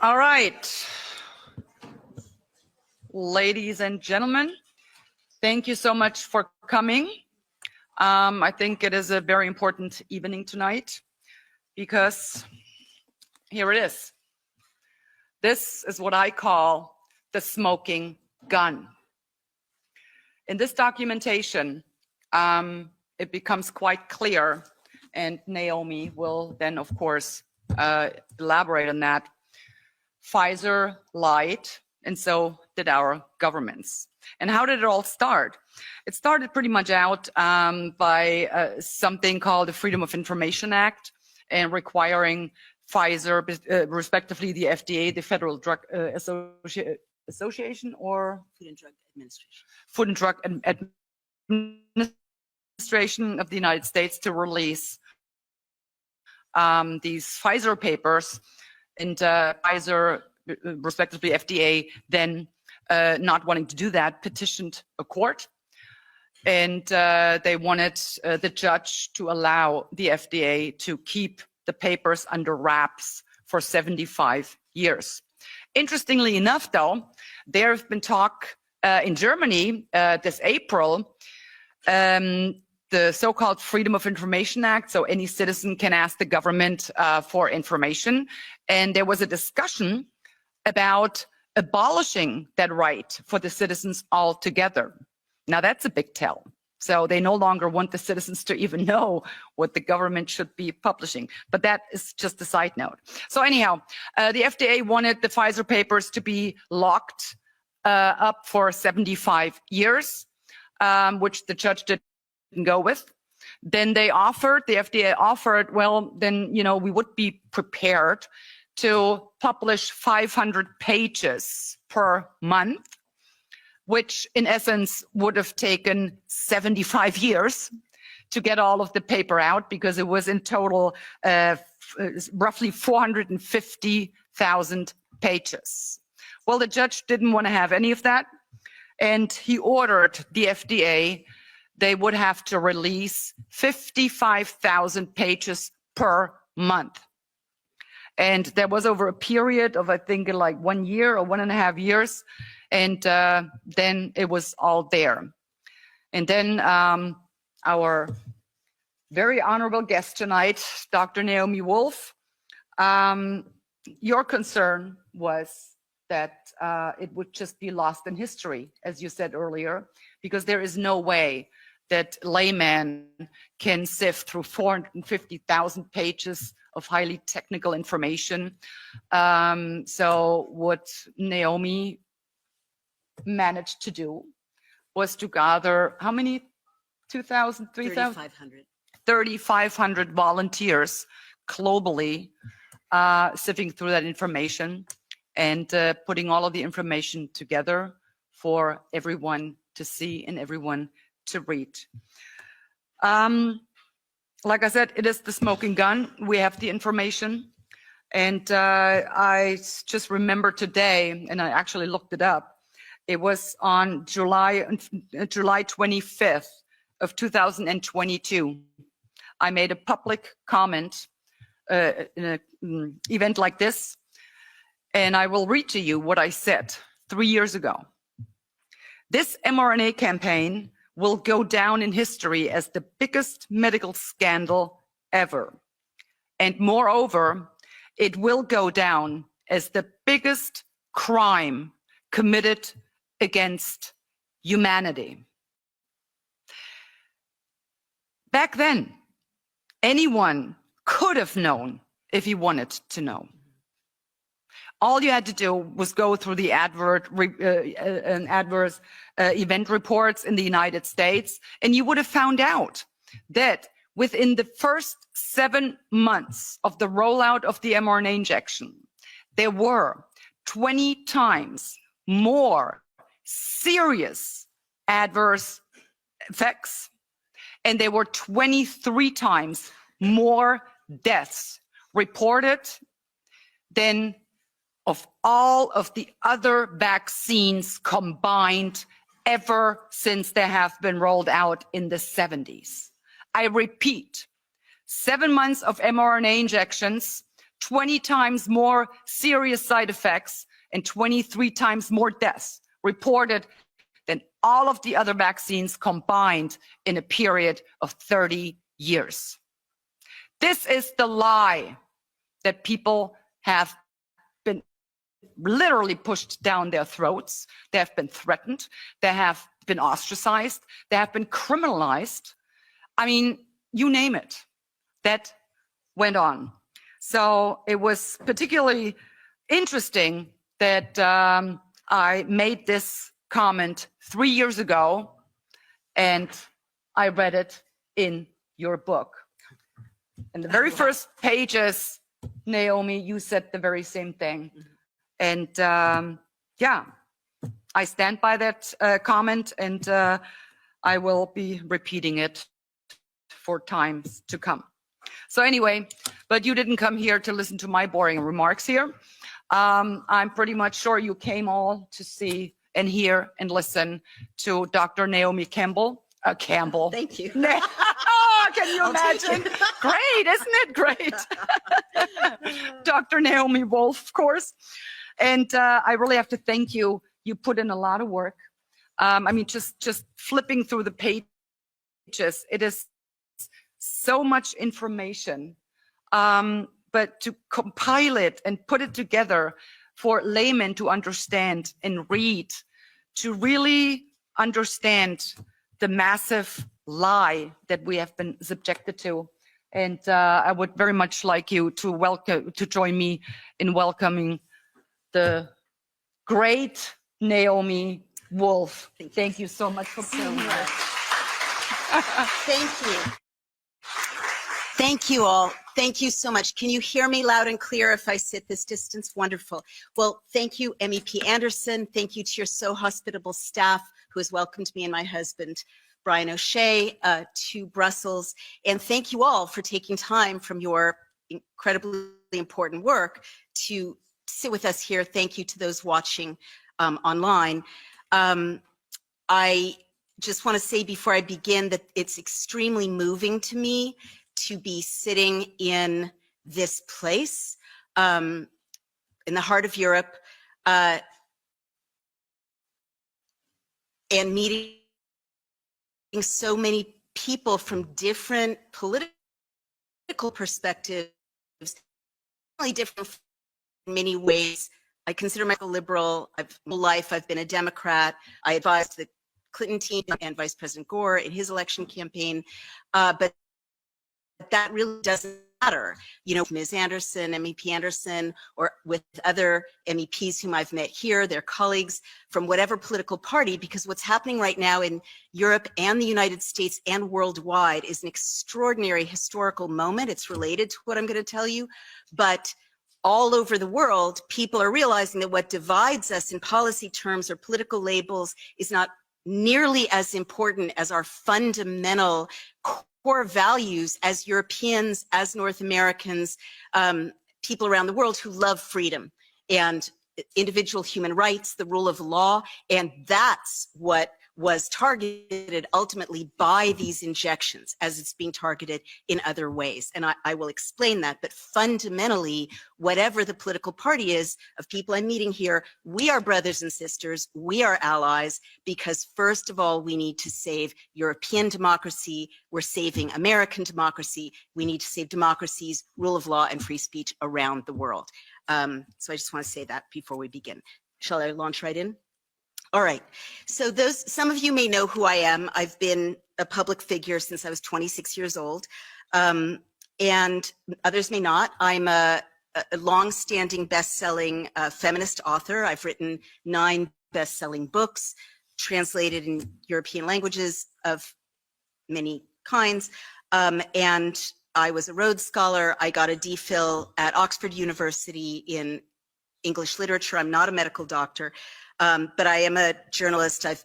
All right, ladies and gentlemen, thank you so much for coming. I think it is a very important evening tonight because here it is. This is what I call the smoking gun. In this documentation, it becomes quite clear, and Naomi will then, of course, elaborate on that. Pfizer lied, and so did our governments. And how did it all start? It started pretty much out by something called the Freedom of Information Act, and requiring Pfizer, respectively the FDA, the Federal Drug Association, or Food and Drug Administration. Food and Drug Administration of the United States, to release these Pfizer papers, and Pfizer, respectively FDA, then not wanting to do that, petitioned a court, and they wanted the judge to allow the FDA to keep the papers under wraps for 75 years. Interestingly enough, though, there have been talk in Germany this April, the so-called Freedom of Information Act, so any citizen can ask the government for information, and there was a discussion about abolishing that right for the citizens altogether. Now that's a big tell. So they no longer want the citizens to even know what the government should be publishing. But that is just a side note. So anyhow, the FDA wanted the Pfizer papers to be locked up for 75 years, which the judge didn't go with. Then the FDA offered, well, then, we would be prepared to publish 500 pages per month, which in essence would have taken 75 years to get all of the paper out, because it was in total roughly 450,000 pages. Well, the judge didn't want to have any of that, and he ordered the FDA, they would have to release 55,000 pages per month. And there was over a period of, I think, like 1 year or 1.5 years. And then it was all there. And then our very honorable guest tonight, Dr. Naomi Wolf, your concern was that it would just be lost in history, as you said earlier, because there is no way that layman can sift through 450,000 pages of highly technical information. So what Naomi managed to do was to gather, how many? 2,000, 3,000? 3,500. 3,500 volunteers globally sifting through that information and putting all of the information together for everyone to see and everyone to read. Like I said, it is the smoking gun. We have the information. And I just remember today, and I actually looked it up, it was on July 25th of 2022. I made a public comment in an event like this, and I will read to you what I said 3 years ago. This mRNA campaign will go down in history as the biggest medical scandal ever. And moreover, it will go down as the biggest crime committed against humanity. Back then, anyone could have known if he wanted to know. All you had to do was go through the adverse event reports in the United States, and you would have found out that within the first 7 months of the rollout of the mRNA injection, there were 20 times more serious adverse effects, and there were 23 times more deaths reported than of all of the other vaccines combined ever since they have been rolled out in the 70s. I repeat, 7 months of mRNA injections, 20 times more serious side effects and 23 times more deaths reported than all of the other vaccines combined in a period of 30 years. This is the lie that people have been literally pushed down their throats. They have been threatened. They have been ostracized. They have been criminalized. I mean, you name it. That went on. So it was particularly interesting that I made this comment 3 years ago, and I read it in your book. In the very first pages, Naomi, you said the very same thing. And yeah, I stand by that comment, and I will be repeating it for times to come. So anyway, but you didn't come here to listen to my boring remarks here. I'm pretty much sure you came all to see and hear and listen to Dr. Naomi Campbell. Thank you. Oh, can you imagine? Great, isn't it great? Dr. Naomi Wolf, of course. And I really have to thank you. You put in a lot of work. I mean, just flipping through the pages, it is so much information. But to compile it and put it together for laymen to understand and read, to really understand the massive lie that we have been subjected to. And I would very much like you to join me in welcoming the great Naomi Wolf. Thank you so much for being here. Thank you. Thank you all. Thank you so much. Can you hear me loud and clear if I sit this distance? Wonderful. Well, thank you, MEP Anderson. Thank you to your so hospitable staff who has welcomed me and my husband, Brian O'Shea, to Brussels. And thank you all for taking time from your incredibly important work to sit with us here. Thank you to those watching online. I just want to say before I begin that it's extremely moving to me to be sitting in this place, in the heart of Europe, and meeting so many people from different political perspectives, really different in many ways. I consider myself a liberal. I've been a Democrat. I advised the Clinton team and Vice President Gore in his election campaign, but that really doesn't matter. You know, Ms. Anderson, MEP Anderson, or with other MEPs whom I've met here, their colleagues from whatever political party, because what's happening right now in Europe and the United States and worldwide is an extraordinary historical moment. It's related to what I'm going to tell you, but all over the world, people are realizing that what divides us in policy terms or political labels is not nearly as important as our fundamental core values as Europeans, as North Americans, people around the world who love freedom and individual human rights, the rule of law, and that's what was targeted ultimately by these injections as it's being targeted in other ways. And I will explain that, but fundamentally, whatever the political party is of people I'm meeting here, we are brothers and sisters, we are allies, because first of all, we need to save European democracy, we're saving American democracy, we need to save democracies, rule of law, and free speech around the world. So I just want to say that before we begin. Shall I launch right in? All right, so some of you may know who I am. I've been a public figure since I was 26 years old, and others may not. I'm a long-standing best-selling feminist author. I've written 9 best-selling books, translated in European languages of many kinds, and I was a Rhodes Scholar. I got a DPhil at Oxford University in English literature. I'm not a medical doctor. But I am a journalist. I've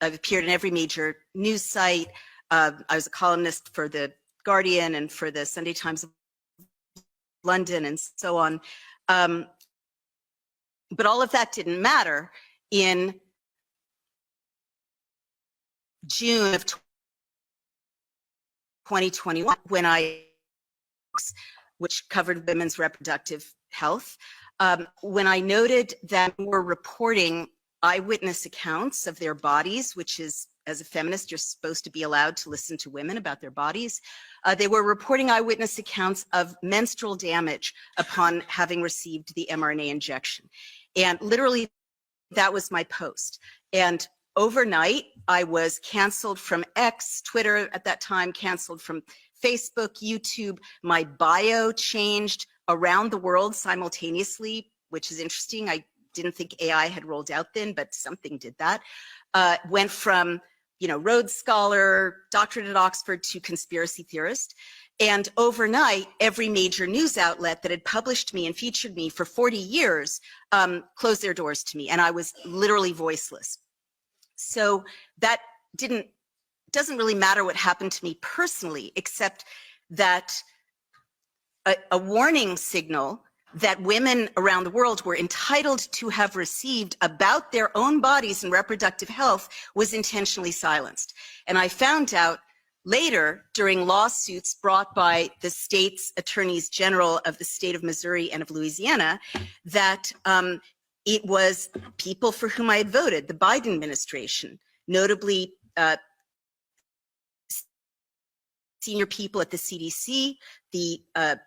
appeared in every major news site. I was a columnist for The Guardian and for the Sunday Times of London and so on. But all of that didn't matter in June of 2021 when I which covered women's reproductive health. When I noted that we're reporting eyewitness accounts of their bodies, which is, as a feminist, you're supposed to be allowed to listen to women about their bodies. They were reporting eyewitness accounts of menstrual damage upon having received the mRNA injection. And literally, that was my post. And overnight, I was canceled from X, Twitter at that time, canceled from Facebook, YouTube. My bio changed around the world simultaneously, which is interesting. I didn't think AI had rolled out then, but something did that. Went from, Rhodes Scholar, doctorate at Oxford, to conspiracy theorist. And overnight, every major news outlet that had published me and featured me for 40 years closed their doors to me, and I was literally voiceless. So that doesn't really matter what happened to me personally, except that a warning signal that women around the world were entitled to have received about their own bodies and reproductive health was intentionally silenced. And I found out later, during lawsuits brought by the state's attorneys general of the state of Missouri and of Louisiana, that it was people for whom I had voted, the Biden administration, notably senior people at the CDC, the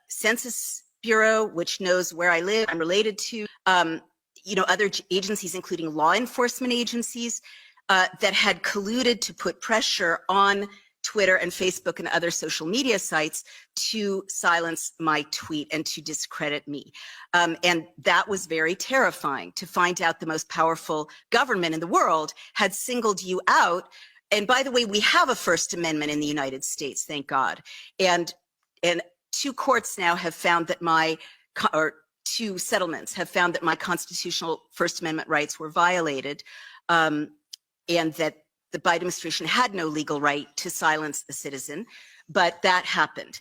Census Bureau, which knows where I live, I'm related to, other agencies, including law enforcement agencies, that had colluded to put pressure on Twitter and Facebook and other social media sites to silence my tweet and to discredit me. And that was very terrifying, to find out the most powerful government in the world had singled you out. And by the way, we have a First Amendment in the United States, thank God. And two courts now have found that two settlements have found that my constitutional First Amendment rights were violated, and that the Biden administration had no legal right to silence a citizen, but that happened.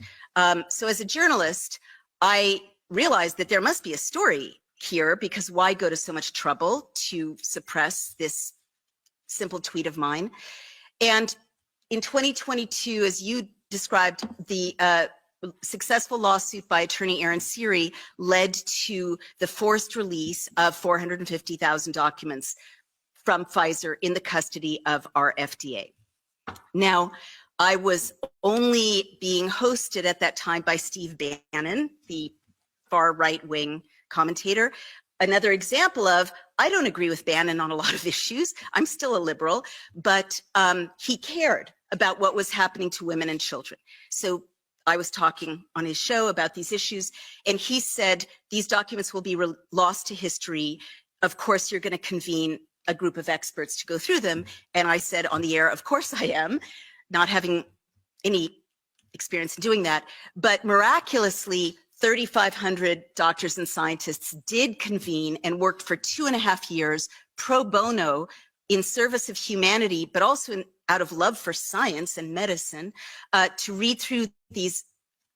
So as a journalist, I realized that there must be a story here, because why go to so much trouble to suppress this simple tweet of mine? And in 2022, as you described, the successful lawsuit by attorney Aaron Siri led to the forced release of 450,000 documents from Pfizer in the custody of our FDA. Now, I was only being hosted at that time by Steve Bannon, the far right-wing commentator. Another example of, I don't agree with Bannon on a lot of issues. I'm still a liberal, but he cared about what was happening to women and children. So I was talking on his show about these issues, and he said, these documents will be lost to history. Of course, you're going to convene a group of experts to go through them. And I said on the air, of course I am, not having any experience in doing that. But miraculously, 3,500 doctors and scientists did convene and worked for 2.5 years pro bono in service of humanity, but also out of love for science and medicine, to read through these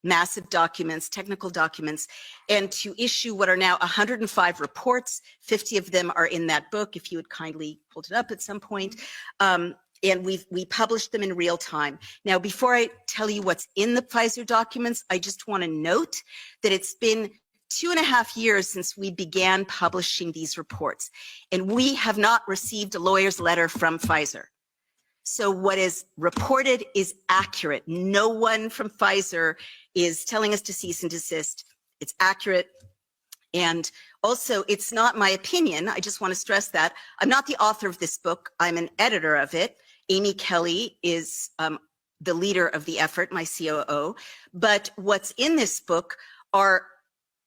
massive documents, technical documents, and to issue what are now 105 reports. 50 of them are in that book, if you would kindly hold it up at some point. And we published them in real time. Now, before I tell you what's in the Pfizer documents, I just want to note that it's been 2.5 years since we began publishing these reports, and we have not received a lawyer's letter from Pfizer. So what is reported is accurate. No one from Pfizer is telling us to cease and desist. It's accurate. And also, it's not my opinion. I just want to stress that. I'm not the author of this book. I'm an editor of it. Amy Kelly is the leader of the effort, my COO. But what's in this book are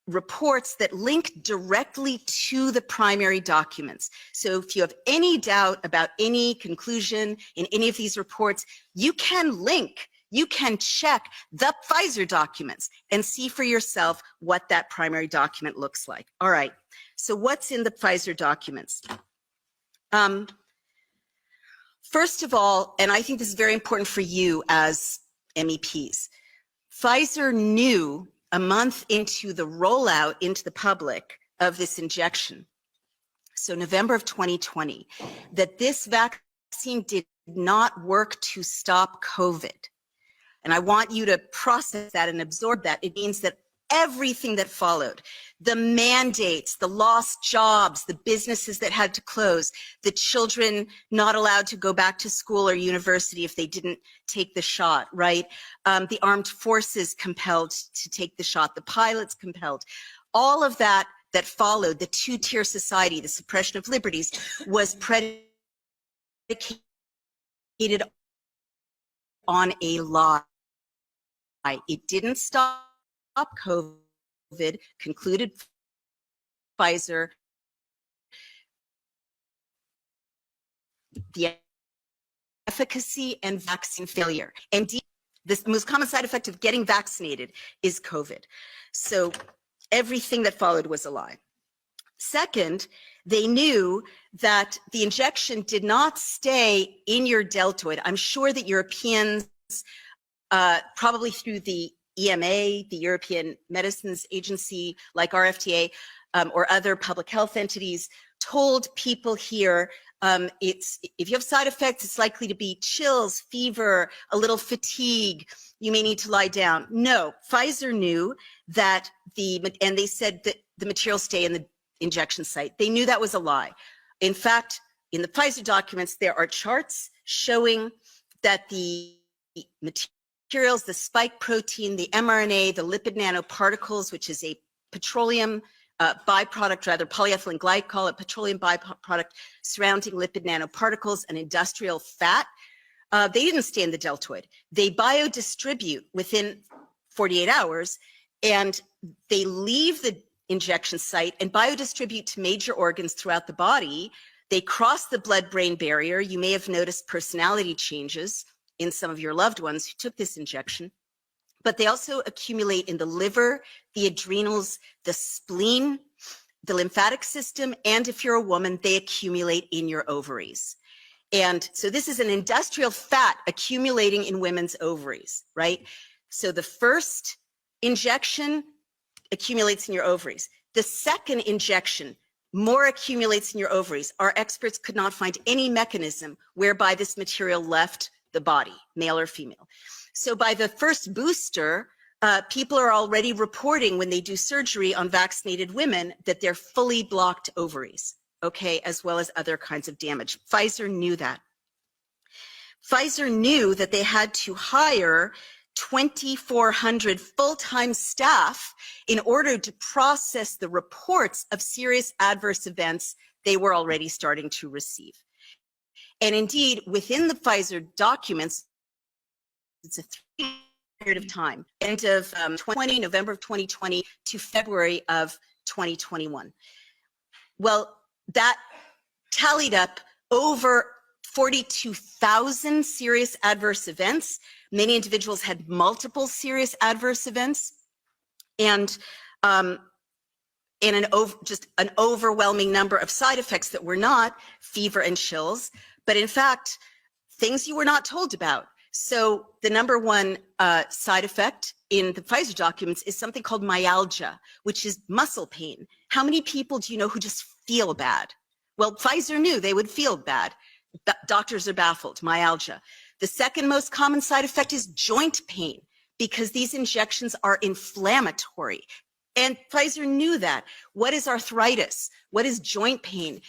reports that link directly to the primary documents. So if you have any doubt about any conclusion in any of these reports, you can link, you can check the Pfizer documents and see for yourself what that primary document looks like. All right, so what's in the Pfizer documents? First of all, and I think this is very important for you as MEPs, Pfizer knew a month into the rollout into the public of this injection, so November of 2020, that this vaccine did not work to stop COVID. And I want you to process that and absorb that. It means that everything that followed, the mandates, the lost jobs, the businesses that had to close, the children not allowed to go back to school or university if they didn't take the shot, right? The armed forces compelled to take the shot, the pilots compelled. All of that followed, the two-tier society, the suppression of liberties, was predicated on a lie. It didn't stop COVID, concluded Pfizer. The efficacy and vaccine failure. And the most common side effect of getting vaccinated is COVID. So everything that followed was a lie. Second, they knew that the injection did not stay in your deltoid. I'm sure that Europeans, probably through the EMA, the European Medicines Agency, like our FDA, or other public health entities, told people here, if you have side effects, it's likely to be chills, fever, a little fatigue. You may need to lie down. No, Pfizer knew that and they said that the materials stay in the injection site. They knew that was a lie. In fact, in the Pfizer documents, there are charts showing that the materials, the spike protein, the mRNA, the lipid nanoparticles, which is a petroleum byproduct, rather polyethylene glycol, a petroleum byproduct surrounding lipid nanoparticles and industrial fat, they didn't stay in the deltoid. They biodistribute within 48 hours, and they leave the injection site and biodistribute to major organs throughout the body. They cross the blood-brain barrier. You may have noticed personality changes in some of your loved ones who took this injection, but they also accumulate in the liver, the adrenals, the spleen, the lymphatic system, and if you're a woman, they accumulate in your ovaries. And so this is an industrial fat accumulating in women's ovaries, right? So the first injection accumulates in your ovaries. The second injection, more accumulates in your ovaries. Our experts could not find any mechanism whereby this material left the body, male or female. So by the first booster, people are already reporting when they do surgery on vaccinated women that they're fully blocked ovaries, okay, as well as other kinds of damage. Pfizer knew that. Pfizer knew that they had to hire 2,400 full-time staff in order to process the reports of serious adverse events they were already starting to receive. And indeed, within the Pfizer documents, it's a 3-year period of time, end of November of 2020 to February of 2021. Well, that tallied up over 42,000 serious adverse events. Many individuals had multiple serious adverse events, and just an overwhelming number of side effects that were not fever and chills, but in fact, things you were not told about. So the number one side effect in the Pfizer documents is something called myalgia, which is muscle pain. How many people do you know who just feel bad? Well, Pfizer knew they would feel bad. Doctors are baffled, myalgia. The second most common side effect is joint pain, because these injections are inflammatory. And Pfizer knew that. What is arthritis? What is joint pain?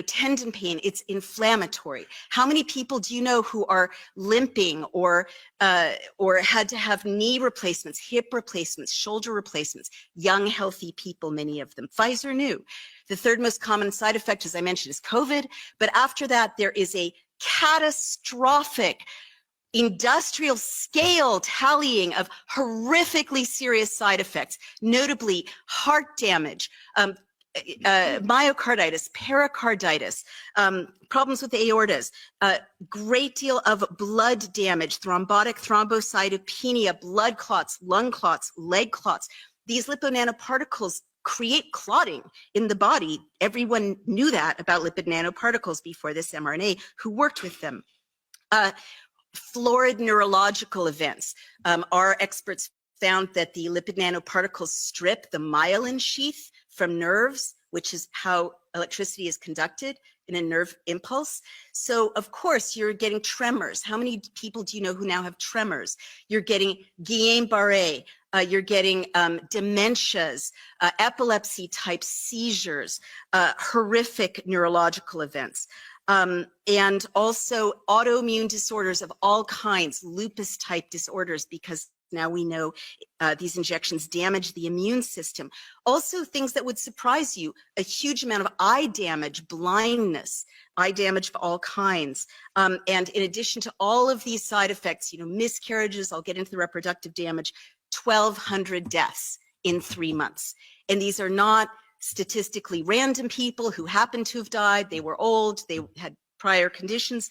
Tendon pain, it's inflammatory. How many people do you know who are limping or had to have knee replacements, hip replacements, shoulder replacements? Young, healthy people, many of them. Pfizer knew. The third most common side effect, as I mentioned, is COVID. But after that, there is a catastrophic industrial scale tallying of horrifically serious side effects, notably heart damage, myocarditis, pericarditis, problems with the aortas, a great deal of blood damage, thrombotic thrombocytopenia, blood clots, lung clots, leg clots. These lipid nanoparticles create clotting in the body. Everyone knew that about lipid nanoparticles before this mRNA, who worked with them. Florid neurological events. Our experts found that the lipid nanoparticles strip the myelin sheath from nerves, which is how electricity is conducted in a nerve impulse. So of course you're getting tremors. How many people do you know who now have tremors? You're getting Guillain-Barré, You're getting dementias, epilepsy-type seizures, horrific neurological events, and also autoimmune disorders of all kinds, lupus-type disorders, because now we know these injections damage the immune system. Also things that would surprise you, a huge amount of eye damage, blindness, eye damage of all kinds. And in addition to all of these side effects, miscarriages, I'll get into the reproductive damage, 1,200 deaths in 3 months. And these are not statistically random people who happen to have died. They were old, they had prior conditions.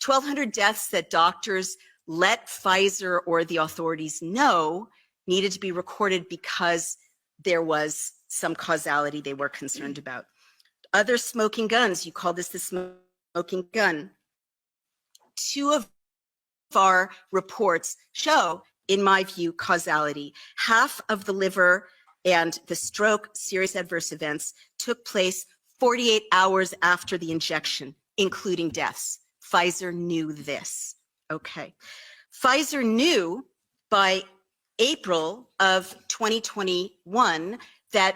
1,200 deaths that doctors let Pfizer or the authorities know needed to be recorded because there was some causality they were concerned about. Other smoking guns, you call this the smoking gun. 2 of our reports show, in my view, causality. Half of the liver and the stroke serious adverse events took place 48 hours after the injection, including deaths. Pfizer knew this. Okay. Pfizer knew by April of 2021 that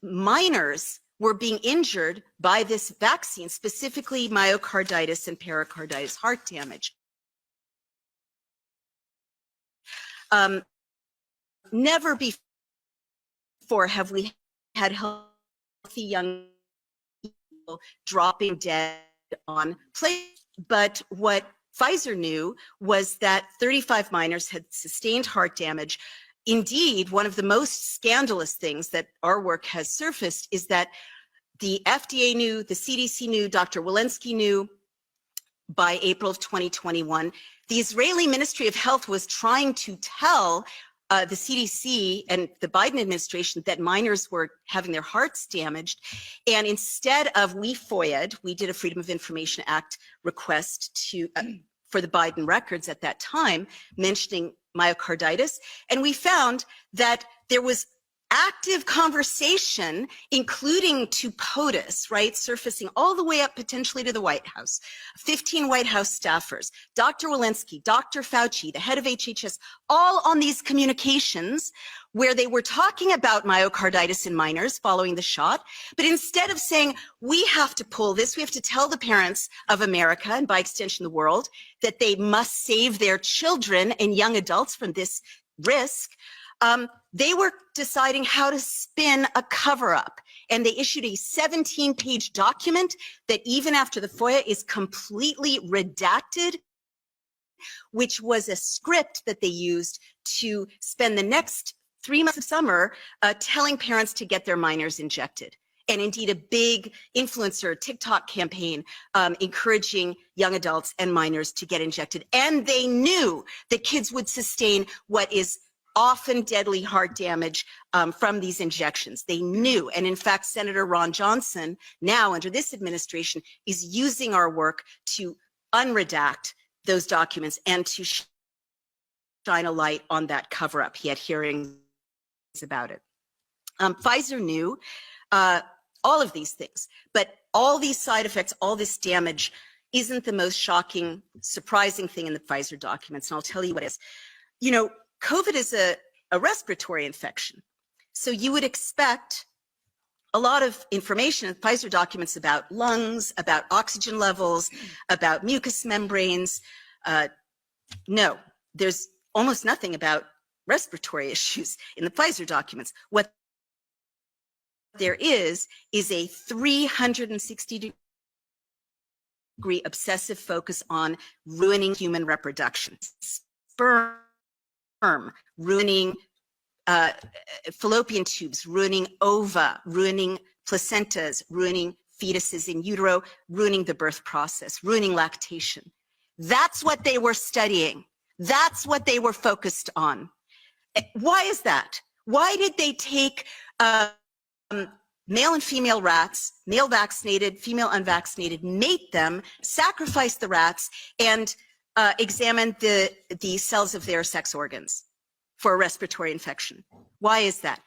minors were being injured by this vaccine, specifically myocarditis and pericarditis, heart damage. Never before have we had healthy young people dropping dead on planes. But what Pfizer knew was that 35 minors had sustained heart damage. Indeed, one of the most scandalous things that our work has surfaced is that the FDA knew, the CDC knew, Dr. Walensky knew by April of 2021. The Israeli Ministry of Health was trying to tell the CDC and the Biden administration that minors were having their hearts damaged. And instead of, we did a Freedom of Information Act request for the Biden records at that time, mentioning myocarditis. And we found that there was active conversation, including to POTUS, right, surfacing all the way up potentially to the White House, 15 White House staffers, Dr. Walensky, Dr. Fauci, the head of HHS, all on these communications where they were talking about myocarditis in minors following the shot. But instead of saying, we have to pull this, we have to tell the parents of America, and by extension the world, that they must save their children and young adults from this risk, they were deciding how to spin a cover-up, and they issued a 17-page document that even after the FOIA is completely redacted, which was a script that they used to spend the next 3 months of summer telling parents to get their minors injected. And indeed a big influencer TikTok campaign encouraging young adults and minors to get injected. And they knew that kids would sustain what is often deadly heart damage from these injections. They knew. And in fact, Senator Ron Johnson, now under this administration, is using our work to unredact those documents and to shine a light on that cover-up. He had hearings about it. Pfizer knew all of these things, but all these side effects, all this damage isn't the most shocking, surprising thing in the Pfizer documents. And I'll tell you what is. COVID is a respiratory infection. So you would expect a lot of information in Pfizer documents about lungs, about oxygen levels, about mucous membranes. No, there's almost nothing about respiratory issues in the Pfizer documents. What there is a 360-degree obsessive focus on ruining human reproduction. Sperm, ruining fallopian tubes, ruining ova, ruining placentas, ruining fetuses in utero, ruining the birth process, ruining lactation. That's what they were studying. That's what they were focused on. Why is that? Why did they take male and female rats, male vaccinated, female unvaccinated, mate them, sacrifice the rats, and examine the cells of their sex organs for a respiratory infection? Why is that?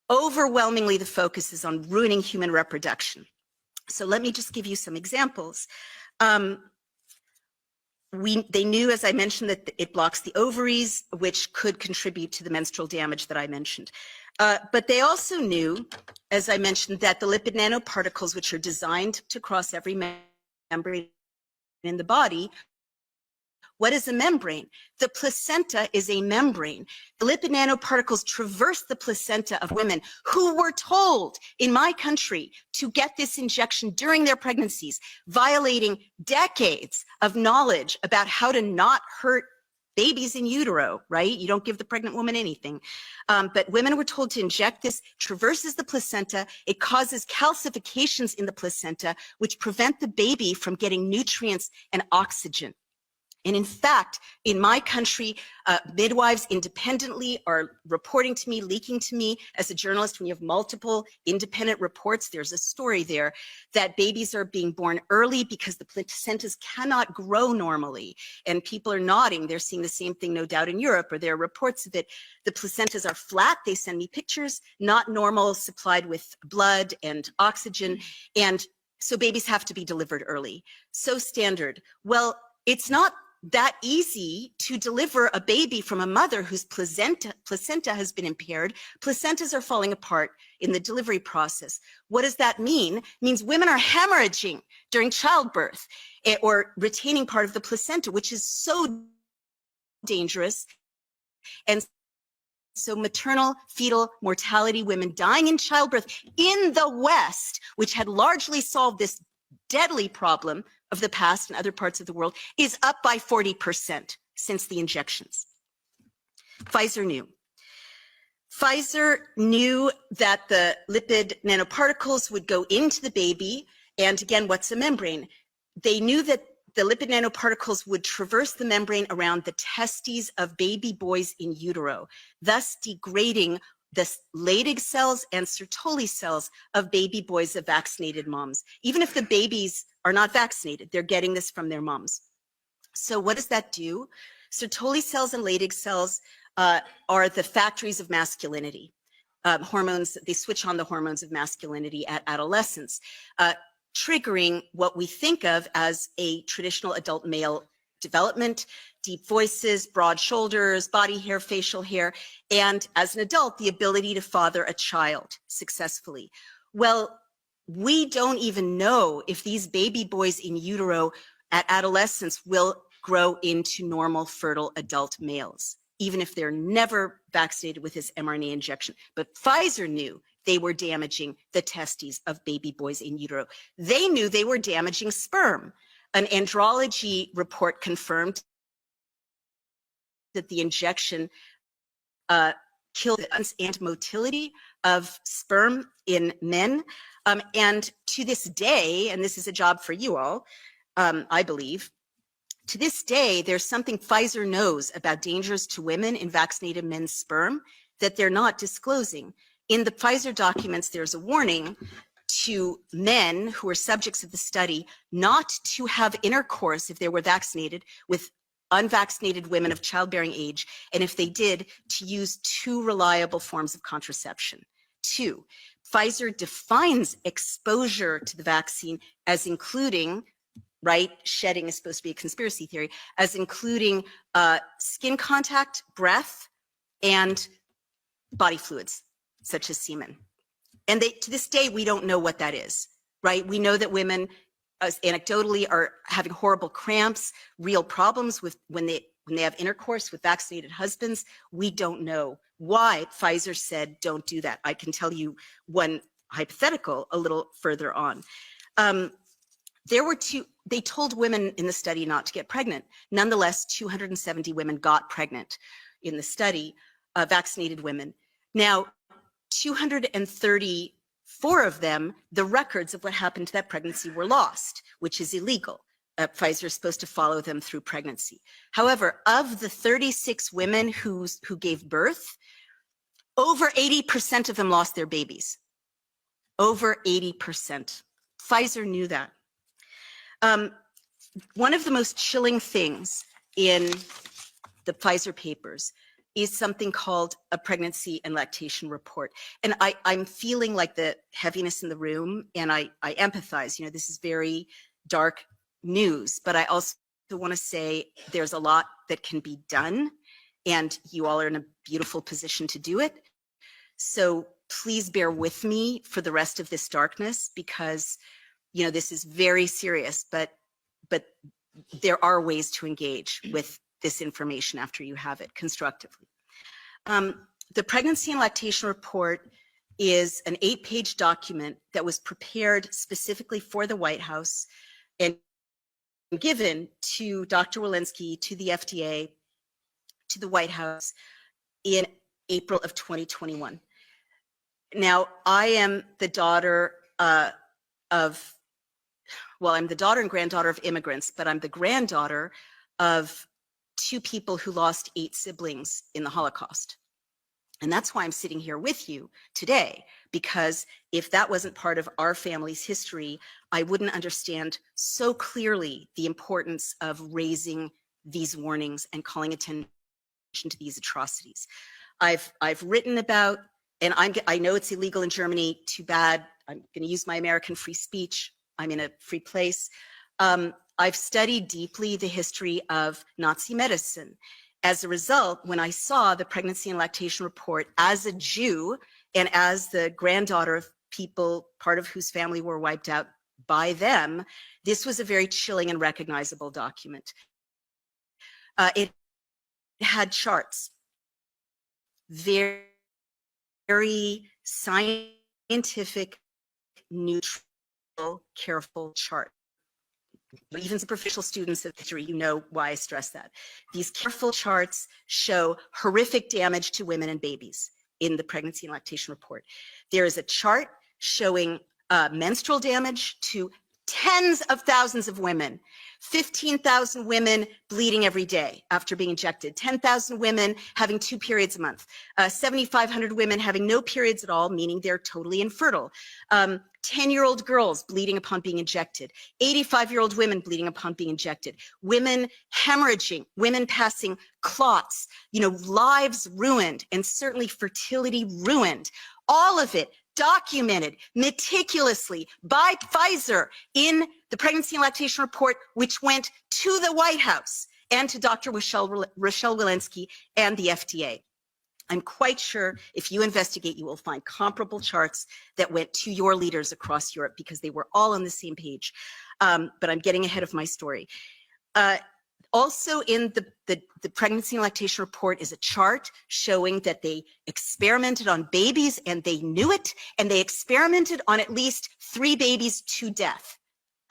Overwhelmingly, the focus is on ruining human reproduction. So let me just give you some examples. they knew, as I mentioned, that it blocks the ovaries, which could contribute to the menstrual damage that I mentioned. But they also knew, as I mentioned, that the lipid nanoparticles, which are designed to cross every membrane in the body. What is a membrane? The placenta is a membrane. The lipid nanoparticles traverse the placenta of women who were told in my country to get this injection during their pregnancies, violating decades of knowledge about how to not hurt babies in utero, right? You don't give the pregnant woman anything. But women were told to inject this, traverses the placenta. It causes calcifications in the placenta, which prevent the baby from getting nutrients and oxygen. And in fact, in my country, midwives independently are reporting to me, leaking to me as a journalist. When you have multiple independent reports, there's a story there that babies are being born early because the placentas cannot grow normally. And people are nodding. They're seeing the same thing, no doubt, in Europe, or there are reports of it. The placentas are flat. They send me pictures, not normal, supplied with blood and oxygen. And so babies have to be delivered early. So standard. Well, it's not that easy to deliver a baby from a mother whose placenta has been impaired. Placentas are falling apart in the delivery process. What does that mean? It means women are hemorrhaging during childbirth or retaining part of the placenta, which is so dangerous. And so maternal fetal mortality, women dying in childbirth in the West, which had largely solved this deadly problem of the past and other parts of the world, is up by 40% since the injections. Pfizer knew. Pfizer knew that the lipid nanoparticles would go into the baby. And again, what's a membrane? They knew that the lipid nanoparticles would traverse the membrane around the testes of baby boys in utero, thus degrading the Leydig cells and Sertoli cells of baby boys of vaccinated moms. Even if the babies are not vaccinated, they're getting this from their moms. So what does that do? Sertoli cells and Leydig cells are the factories of masculinity. Hormones, they switch on the hormones of masculinity at adolescence, triggering what we think of as a traditional adult male development, deep voices, broad shoulders, body hair, facial hair, and as an adult, the ability to father a child successfully. Well, we don't even know if these baby boys in utero at adolescence will grow into normal fertile adult males, even if they're never vaccinated with this mRNA injection. But Pfizer knew they were damaging the testes of baby boys in utero. They knew they were damaging sperm. An andrology report confirmed that the injection killed and motility of sperm in men. And to this day, and this is a job for you all, I believe, to this day, there's something Pfizer knows about dangers to women in vaccinated men's sperm that they're not disclosing. In the Pfizer documents, there's a warning to men who are subjects of the study not to have intercourse if they were vaccinated with unvaccinated women of childbearing age, and if they did, to use 2 reliable forms of contraception. 2, Pfizer defines exposure to the vaccine as including, right, shedding is supposed to be a conspiracy theory, as including skin contact, breath, and body fluids, such as semen. And to this day, we don't know what that is, right? We know that women, anecdotally, are having horrible cramps, real problems with when they have intercourse with vaccinated husbands. We don't know why Pfizer said don't do that. I can tell you one hypothetical a little further on. They told women in the study not to get pregnant. Nonetheless, 270 women got pregnant in the study, vaccinated women. Now, 234 of them, the records of what happened to that pregnancy were lost, which is illegal. Pfizer is supposed to follow them through pregnancy. However, of the 36 women who gave birth, over 80% of them lost their babies. Over 80%. Pfizer knew that. One of the most chilling things in the Pfizer papers is something called a pregnancy and lactation report. And I'm feeling like the heaviness in the room, and I empathize. You know, this is very dark news, but I also want to say there's a lot that can be done, and you all are in a beautiful position to do it. So please bear with me for the rest of this darkness, because, you know, this is very serious, but there are ways to engage with this information after you have it constructively. The Pregnancy and Lactation Report is an 8-page document that was prepared specifically for the White House and given to Dr. Walensky, to the FDA, to the White House in April of 2021. Now, I am the daughter I'm the daughter and granddaughter of immigrants, but I'm the granddaughter of 2 people who lost 8 siblings in the Holocaust. And that's why I'm sitting here with you today, because if that wasn't part of our family's history, I wouldn't understand so clearly the importance of raising these warnings and calling attention to these atrocities. I've written about, and I know it's illegal in Germany, too bad. I'm going to use my American free speech. I'm in a free place. I've studied deeply the history of Nazi medicine. As a result, when I saw the Pregnancy and Lactation Report as a Jew and as the granddaughter of people, part of whose family were wiped out by them, this was a very chilling and recognizable document. It had charts, very scientific, neutral, careful chart. Even superficial students of history, you know why I stress that. These careful charts show horrific damage to women and babies in the Pregnancy and Lactation Report. There is a chart showing menstrual damage to tens of thousands of women, 15,000 women bleeding every day after being injected, 10,000 women having 2 periods a month, 7,500 women having no periods at all, meaning they're totally infertile, 10-year-old girls bleeding upon being injected, 85-year-old women bleeding upon being injected, women hemorrhaging, women passing clots, you know, lives ruined, and certainly fertility ruined. All of it documented meticulously by Pfizer in the Pregnancy and Lactation Report, which went to the White House and to Dr. Rochelle Walensky and the FDA. I'm quite sure if you investigate, you will find comparable charts that went to your leaders across Europe, because they were all on the same page. But I'm getting ahead of my story. Also in the Pregnancy and Lactation Report is a chart showing that they experimented on babies and they knew it, and they experimented on at least 3 babies to death,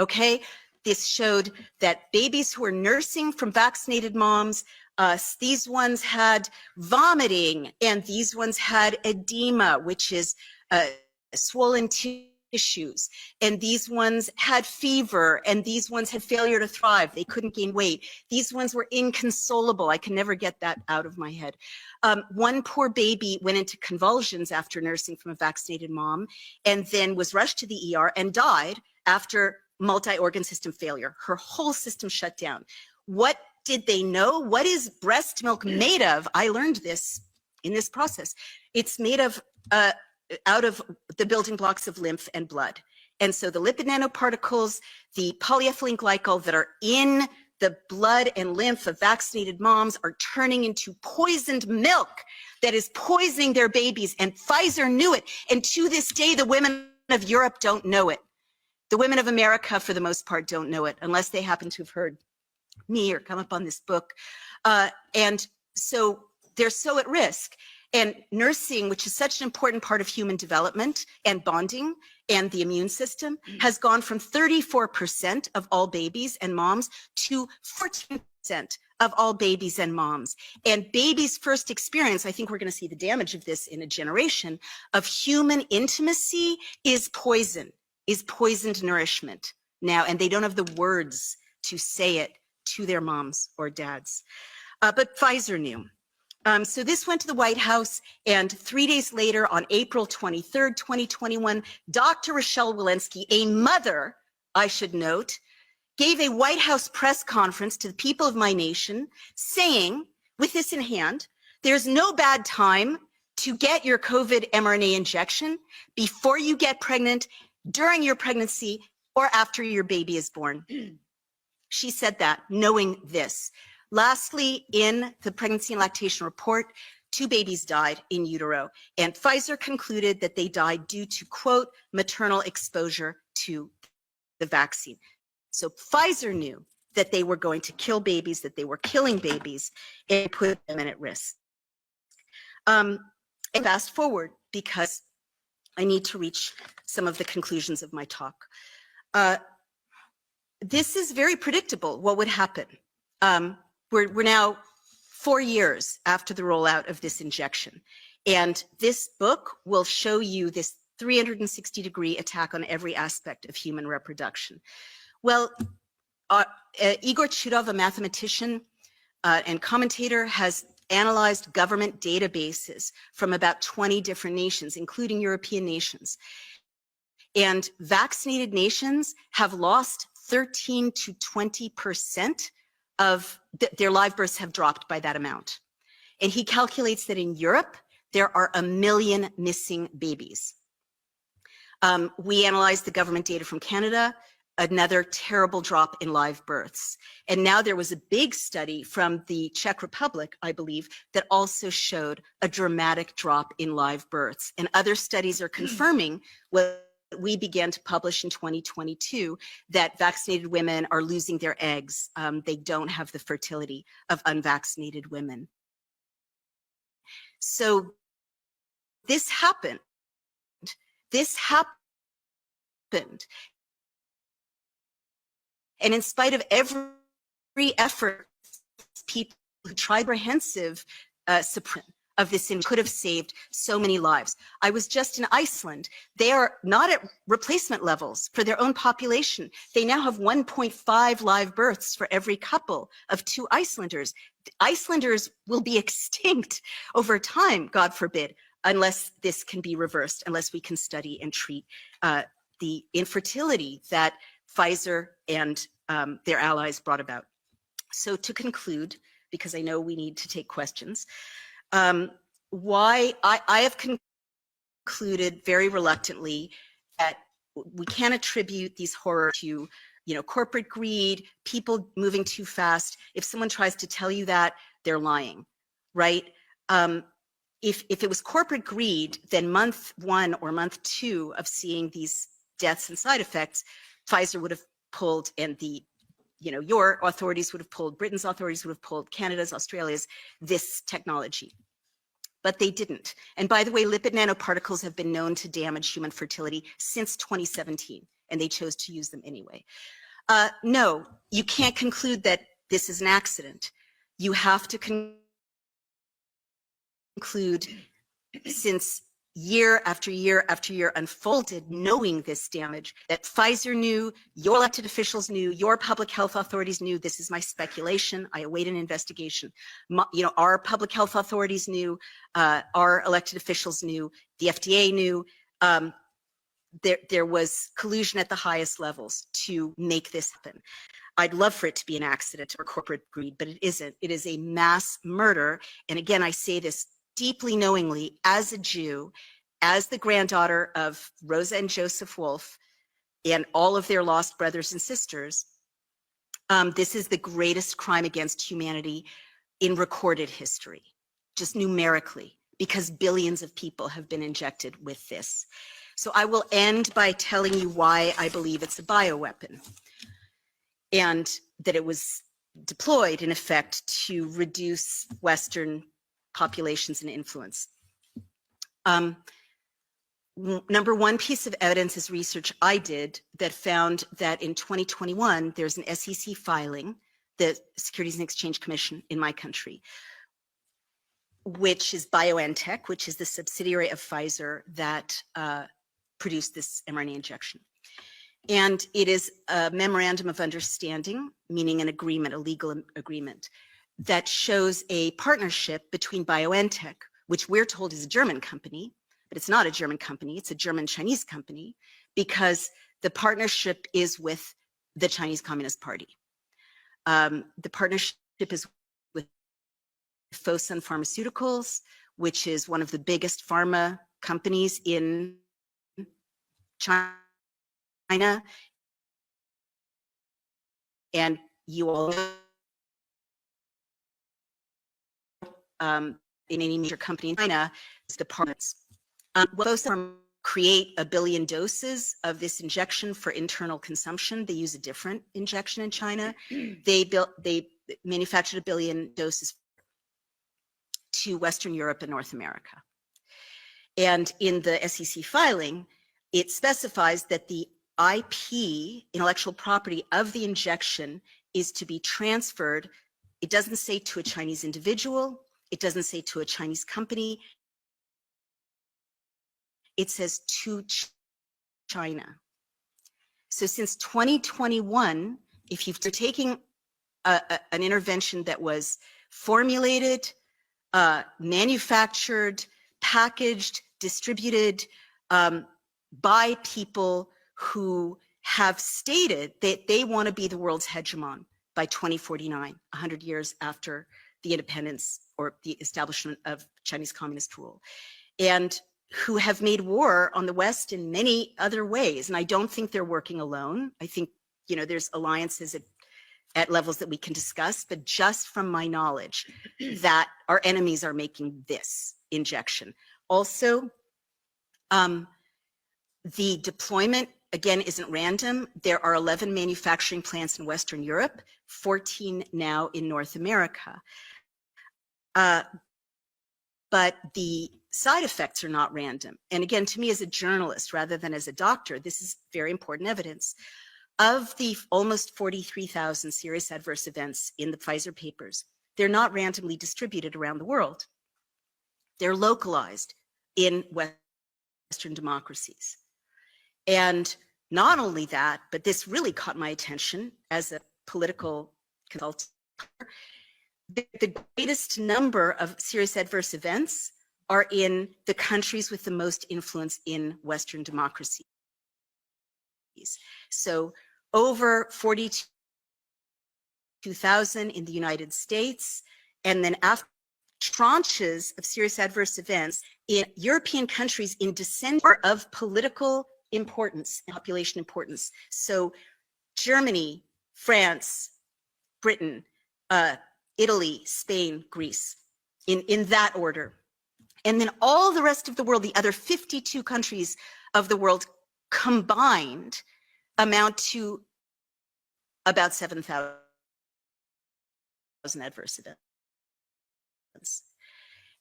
okay? This showed that babies who were nursing from vaccinated moms, these ones had vomiting, and these ones had edema, which is swollen tissues, and these ones had fever, and these ones had failure to thrive. They couldn't gain weight. These ones were inconsolable. I can never get that out of my head. One poor baby went into convulsions after nursing from a vaccinated mom, and then was rushed to the ER and died after multi-organ system failure. Her whole system shut down. What did they know? What is breast milk made of? I learned this in this process. It's made of out of the building blocks of lymph and blood. And so the lipid nanoparticles, the polyethylene glycol that are in the blood and lymph of vaccinated moms are turning into poisoned milk that is poisoning their babies. And Pfizer knew it. And to this day, the women of Europe don't know it. The women of America, for the most part, don't know it, unless they happen to have heard me or come up on this book. And so they're so at risk. And nursing, which is such an important part of human development and bonding and the immune system, has gone from 34% of all babies and moms to 14% of all babies and moms. And babies' first experience, I think we're going to see the damage of this in a generation, of human intimacy is poison, is poisoned nourishment now, and they don't have the words to say it to their moms or dads. But Pfizer knew. So this went to the White House, and 3 days later, on April 23rd, 2021, Dr. Rochelle Walensky, a mother, I should note, gave a White House press conference to the people of my nation, saying, with this in hand, there's no bad time to get your COVID mRNA injection before you get pregnant, during your pregnancy, or after your baby is born. She said that, knowing this. Lastly, in the pregnancy and lactation report, 2 babies died in utero, and Pfizer concluded that they died due to, quote, maternal exposure to the vaccine. So Pfizer knew that they were going to kill babies, that they were killing babies, and put them at risk. And fast forward, because I need to reach some of the conclusions of my talk. This is very predictable, what would happen. We're now 4 years after the rollout of this injection. And this book will show you this 360-degree attack on every aspect of human reproduction. Well, Igor Chudov, a mathematician and commentator, has analyzed government databases from about 20 different nations, including European nations. And vaccinated nations have lost 13 to 20% of their live births have dropped by that amount. And he calculates that in Europe, there are 1 million missing babies. We analyzed the government data from Canada, another terrible drop in live births. And now there was a big study from the Czech Republic, I believe, that also showed a dramatic drop in live births. And other studies are confirming what we began to publish in 2022, that vaccinated women are losing their eggs. They don't have the fertility of unvaccinated women. So this happened. This happened. And in spite of every effort, people who tried comprehensive suppression of this could have saved so many lives. I was just in Iceland. They are not at replacement levels for their own population. They now have 1.5 live births for every couple of 2 Icelanders. The Icelanders will be extinct over time, God forbid, unless this can be reversed, unless we can study and treat the infertility that Pfizer and their allies brought about. So to conclude, because I know we need to take questions, why I have concluded very reluctantly that we can't attribute these horrors to, corporate greed, people moving too fast. If someone tries to tell you that, they're lying, right? If it was corporate greed, then month 1 or month 2 of seeing these deaths and side effects, Pfizer would have pulled, and your authorities would have pulled, Britain's authorities would have pulled, Canada's, Australia's, this technology. But they didn't. And by the way, lipid nanoparticles have been known to damage human fertility since 2017, and they chose to use them anyway. No, you can't conclude that this is an accident. You have to conclude, since year after year after year unfolded, knowing this damage, that Pfizer knew, your elected officials knew, your public health authorities knew. This is my speculation. I await an investigation. Our public health authorities knew, our elected officials knew, the FDA knew. There was collusion at the highest levels to make this happen. I'd love for it to be an accident or corporate greed, but it isn't. It is a mass murder. And again, I say this deeply knowingly, as a Jew, as the granddaughter of Rosa and Joseph Wolf and all of their lost brothers and sisters. This is the greatest crime against humanity in recorded history, just numerically, because billions of people have been injected with this. So I will end by telling you why I believe it's a bioweapon, and that it was deployed, in effect, to reduce Western populations and influence. Number one piece of evidence is research I did that found that in 2021, there's an SEC filing, the Securities and Exchange Commission in my country, which is BioNTech, which is the subsidiary of Pfizer that produced this mRNA injection. And it is a memorandum of understanding, meaning an agreement, a legal agreement, that shows a partnership between BioNTech, which we're told is a German company, but it's not a German company, it's a German-Chinese company, because the partnership is with the Chinese Communist Party. The partnership is with Fosun Pharmaceuticals, which is one of the biggest pharma companies in China, and you all know, in any major company in China, is departments. Most of them create 1 billion doses of this injection for internal consumption. They use a different injection in China. They manufactured 1 billion doses to Western Europe and North America. And in the SEC filing, it specifies that the IP, intellectual property of the injection, is to be transferred. It doesn't say to a Chinese individual. It doesn't say to a Chinese company. It says to China. So since 2021, if you're taking an intervention that was formulated, manufactured, packaged, distributed by people who have stated that they want to be the world's hegemon by 2049, 100 years after the independence or the establishment of Chinese communist rule, and who have made war on the West in many other ways. And I don't think they're working alone. I think, you know, there's alliances at levels that we can discuss, but just from my knowledge that our enemies are making this injection. Also, the deployment, again, isn't random. There are 11 manufacturing plants in Western Europe, 14 now in North America. But the side effects are not random. And again, to me as a journalist, rather than as a doctor, this is very important evidence. Of the almost 43,000 serious adverse events in the Pfizer papers, they're not randomly distributed around the world. They're localized in Western democracies. And not only that, but this really caught my attention as a political consultant. The greatest number of serious adverse events are in the countries with the most influence in Western democracies. So over 42,000 in the United States, and then after tranches of serious adverse events in European countries in descending of political importance and population importance. So Germany, France, Britain, Italy, Spain, Greece, in that order. And then all the rest of the world, the other 52 countries of the world combined amount to about 7,000 adverse events.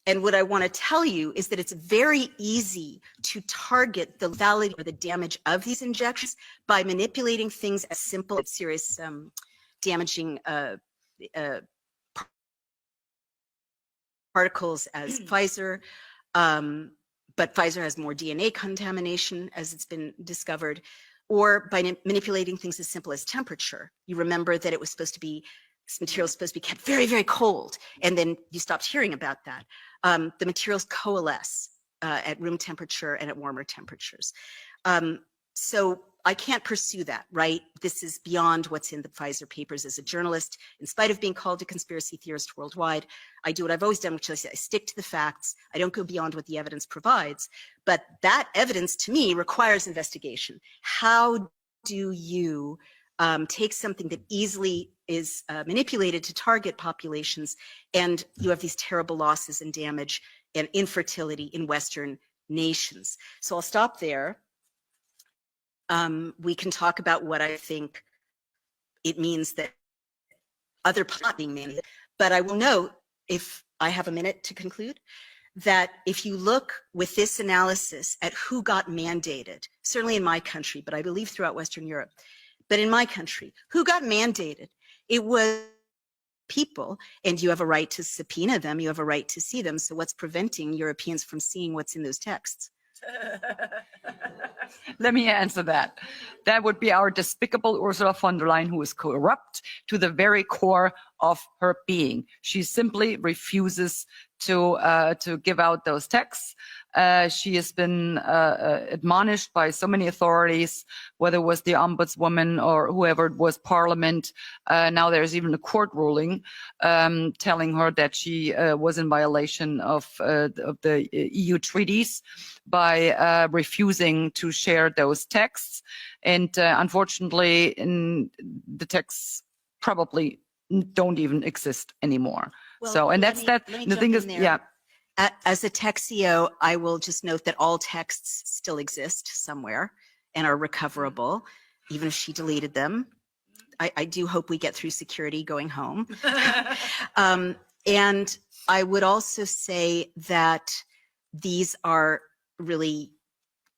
And what I want to tell you is that it's very easy to target the lethality or the damage of these injections by manipulating things as simple as serious damaging particles as Pfizer, but Pfizer has more DNA contamination, as it's been discovered, or by manipulating things as simple as temperature. You remember that it was supposed to be, this material is supposed to be kept very, very cold, and then you stopped hearing about that. The materials coalesce at room temperature and at warmer temperatures. So I can't pursue that, right? This is beyond what's in the Pfizer papers. As a journalist, in spite of being called a conspiracy theorist worldwide, I do what I've always done, which is I stick to the facts. I don't go beyond what the evidence provides. But that evidence, to me, requires investigation. How do you take something that easily is manipulated to target populations, and you have these terrible losses and damage and infertility in Western nations? So I'll stop there. We can talk about what I think it means that other plot being mandated, but I will note, if I have a minute to conclude, that if you look with this analysis at who got mandated, certainly in my country, but I believe throughout Western Europe, but in my country, who got mandated? It was people, and you have a right to subpoena them, you have a right to see them, so what's preventing Europeans from seeing what's in those texts? Let me answer that. That would be our despicable Ursla von der Leyen, who is corrupt to the very core of her being. She simply refuses to give out those texts. She has been admonished by so many authorities, whether it was the ombudswoman or whoever it was, parliament. Now there's even a court ruling telling her that she was in violation of the EU treaties by refusing to share those texts. And unfortunately, in the texts probably don't even exist anymore. Well, So, and let that's me- that. let me The jump thing in is, there. yeah, As a tech CEO, I will just note that all texts still exist somewhere and are recoverable, even if she deleted them. I do hope we get through security going home. And I would also say that these are really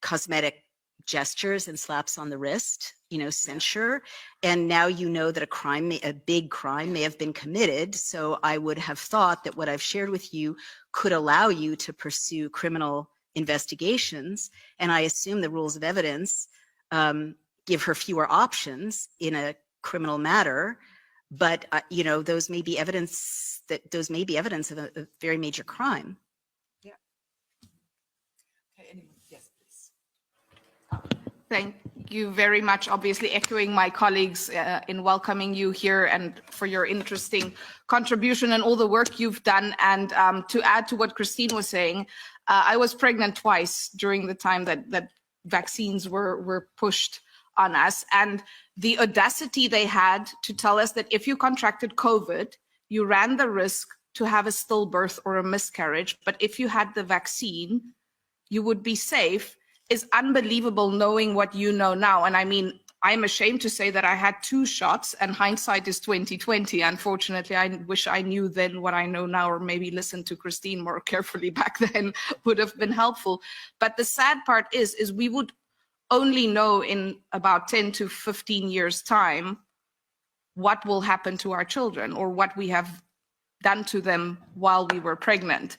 cosmetic gestures and slaps on the wrist, censure. And now you know that a big crime may have been committed. So I would have thought that what I've shared with you could allow you to pursue criminal investigations. And I assume the rules of evidence give her fewer options in a criminal matter. But those may be evidence of a very major crime. yeah. Okay, anyway, yes, please. Thank you very much. Obviously, echoing my colleagues in welcoming you here and for your interesting contribution and all the work you've done. And to add to what Christine was saying, I was pregnant twice during the time that vaccines were pushed on us. And the audacity they had to tell us that if you contracted COVID, you ran the risk to have a stillbirth or a miscarriage. But if you had the vaccine, you would be safe, is unbelievable, knowing what you know now. And I mean, I'm ashamed to say that I had 2 shots, and hindsight is 2020. Unfortunately, I wish I knew then what I know now, or maybe listen to Christine more carefully back then would have been helpful. But the sad part is we would only know in about 10 to 15 years time what will happen to our children or what we have done to them while we were pregnant.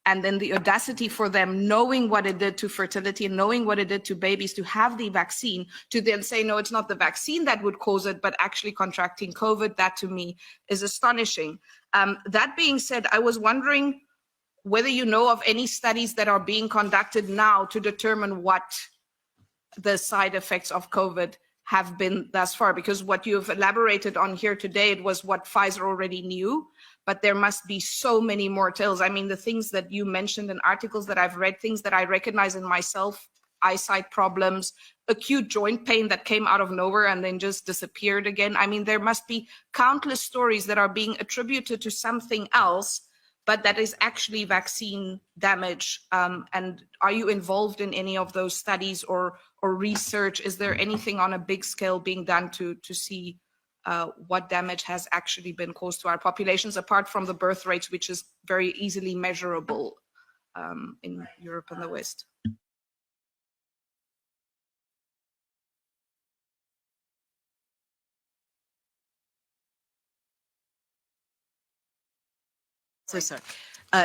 And then the audacity for them, knowing what it did to fertility and knowing what it did to babies, to have the vaccine, to then say, no, it's not the vaccine that would cause it, but actually contracting COVID, that to me is astonishing. That being said, I was wondering whether you know of any studies that are being conducted now to determine what the side effects of COVID have been thus far, because what you've elaborated on here today, it was what Pfizer already knew, but there must be so many more tales. I mean, the things that you mentioned in articles that I've read, things that I recognize in myself, eyesight problems, acute joint pain that came out of nowhere and then just disappeared again. I mean, there must be countless stories that are being attributed to something else, but that is actually vaccine damage. And are you involved in any of those studies or research? Is there anything on a big scale being done to see what damage has actually been caused to our populations, apart from the birth rates, which is very easily measurable in Europe and the West? So sorry.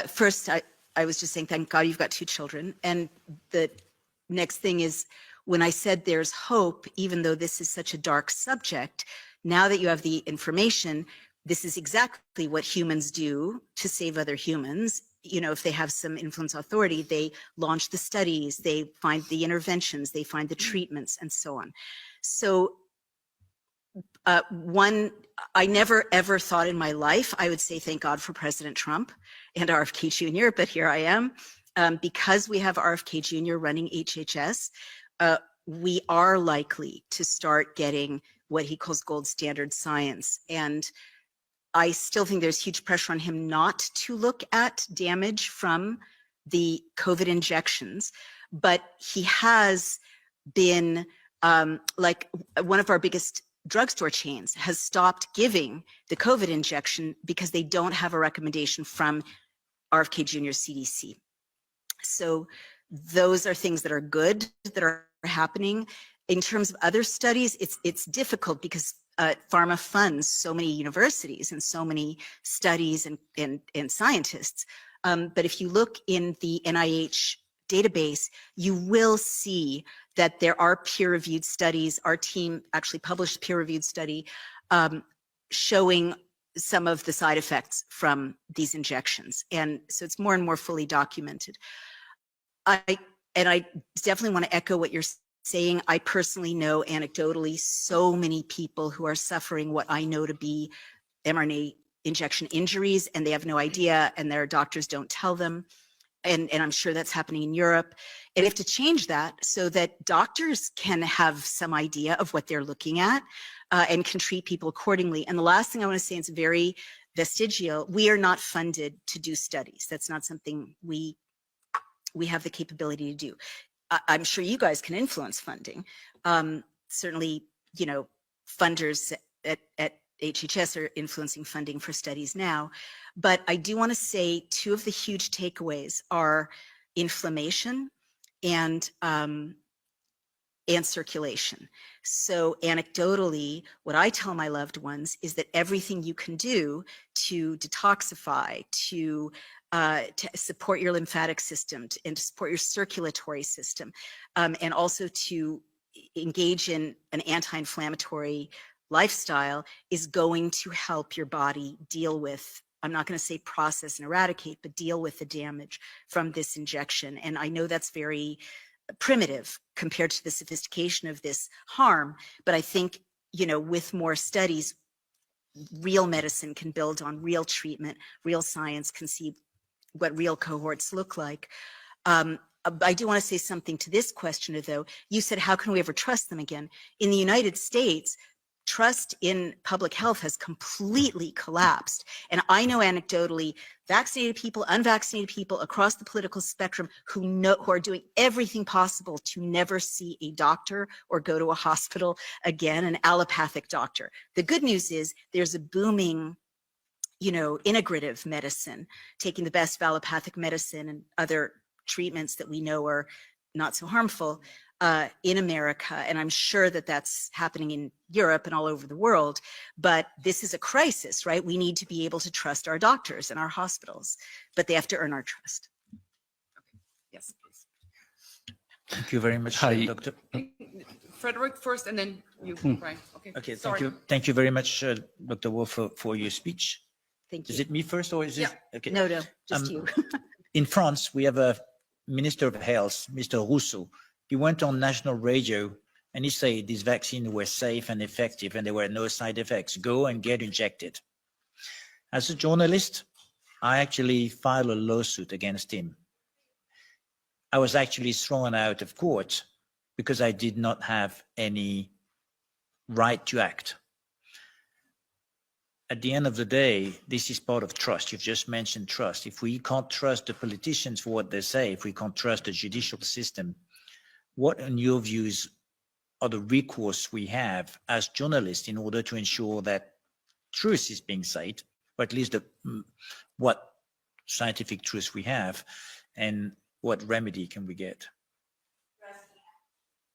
First, I was just saying, thank God you've got 2 children. And the next thing is, when I said there's hope, even though this is such a dark subject, now that you have the information, this is exactly what humans do to save other humans. If they have some influence authority, they launch the studies, they find the interventions, they find the treatments, and so on. So I never ever thought in my life I would say thank God for President Trump and RFK Jr., but here I am. Because we have RFK Jr. running HHS, we are likely to start getting what he calls gold standard science. And I still think there's huge pressure on him not to look at damage from the COVID injections, but he has been, like one of our biggest drugstore chains has stopped giving the COVID injection because they don't have a recommendation from RFK Jr. CDC. So those are things that are good, that are happening. In terms of other studies, it's difficult because pharma funds so many universities and so many studies and scientists. But if you look in the NIH database, you will see that there are peer-reviewed studies. Our team actually published a peer-reviewed study showing some of the side effects from these injections. And so it's more and more fully documented. I definitely want to echo what you're saying. I personally know anecdotally so many people who are suffering what I know to be mRNA injection injuries, and they have no idea, and their doctors don't tell them. And I'm sure that's happening in Europe. And we have to change that so that doctors can have some idea of what they're looking at and can treat people accordingly. And the last thing I want to say, it's very vestigial, we are not funded to do studies. That's not something we have the capability to do. I'm sure you guys can influence funding. Certainly, you know, funders at HHS are influencing funding for studies now. But I do want to say two of the huge takeaways are inflammation and circulation. So anecdotally, what I tell my loved ones is that everything you can do to detoxify, to support your lymphatic system, and to support your circulatory system, and also to engage in an anti-inflammatory lifestyle is going to help your body deal with, I'm not going to say process and eradicate, but deal with the damage from this injection. And I know that's very primitive compared to the sophistication of this harm, but I think, you know, with more studies, real medicine can build on real treatment, real science can see what real cohorts look like. I do want to say something to this question, though. You said, how can we ever trust them again? In the United States, trust in public health has completely collapsed. And I know anecdotally, vaccinated people, unvaccinated people across the political spectrum who are doing everything possible to never see a doctor or go to a hospital again, an allopathic doctor. The good news is there's a booming, you know, integrative medicine, taking the best of allopathic medicine and other treatments that we know are not so harmful in America. And I'm sure that that's happening in Europe and all over the world. But this is a crisis, right? We need to be able to trust our doctors and our hospitals, but they have to earn our trust. Okay. Yes, please. Thank you very much, Hi. Dr. Frederick first, and then you, Brian. Okay. Okay, Sorry. thank you. Thank you very much, Dr. Wolf, for your speech. Thank you. Is it me first or is it? Yeah. Okay. No, just you. In France, we have a Minister of Health, Mr. Rousseau. He went on national radio and he said these vaccines were safe and effective and there were no side effects. Go and get injected. As a journalist, I actually filed a lawsuit against him. I was actually thrown out of court because I did not have any right to act. At the end of the day, this is part of trust. You've just mentioned trust. If we can't trust the politicians for what they say, if we can't trust the judicial system, what, in your views, are the recourse we have as journalists in order to ensure that truth is being said, or at least what scientific truth we have, and what remedy can we get?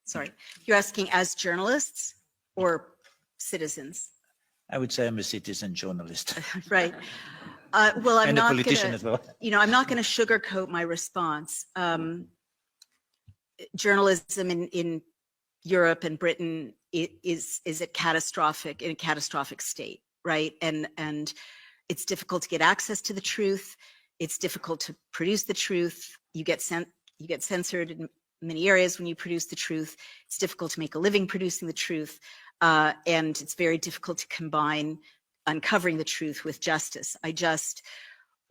Sorry, you're asking as journalists or citizens? I would say I'm a citizen journalist. Right. Well, I'm And a not politician gonna, as well. you know, I'm not going to sugarcoat my response. Journalism in Europe and Britain is in a catastrophic state, right? And it's difficult to get access to the truth. It's difficult to produce the truth. You get censored in many areas when you produce the truth. It's difficult to make a living producing the truth. And it's very difficult to combine uncovering the truth with justice. I just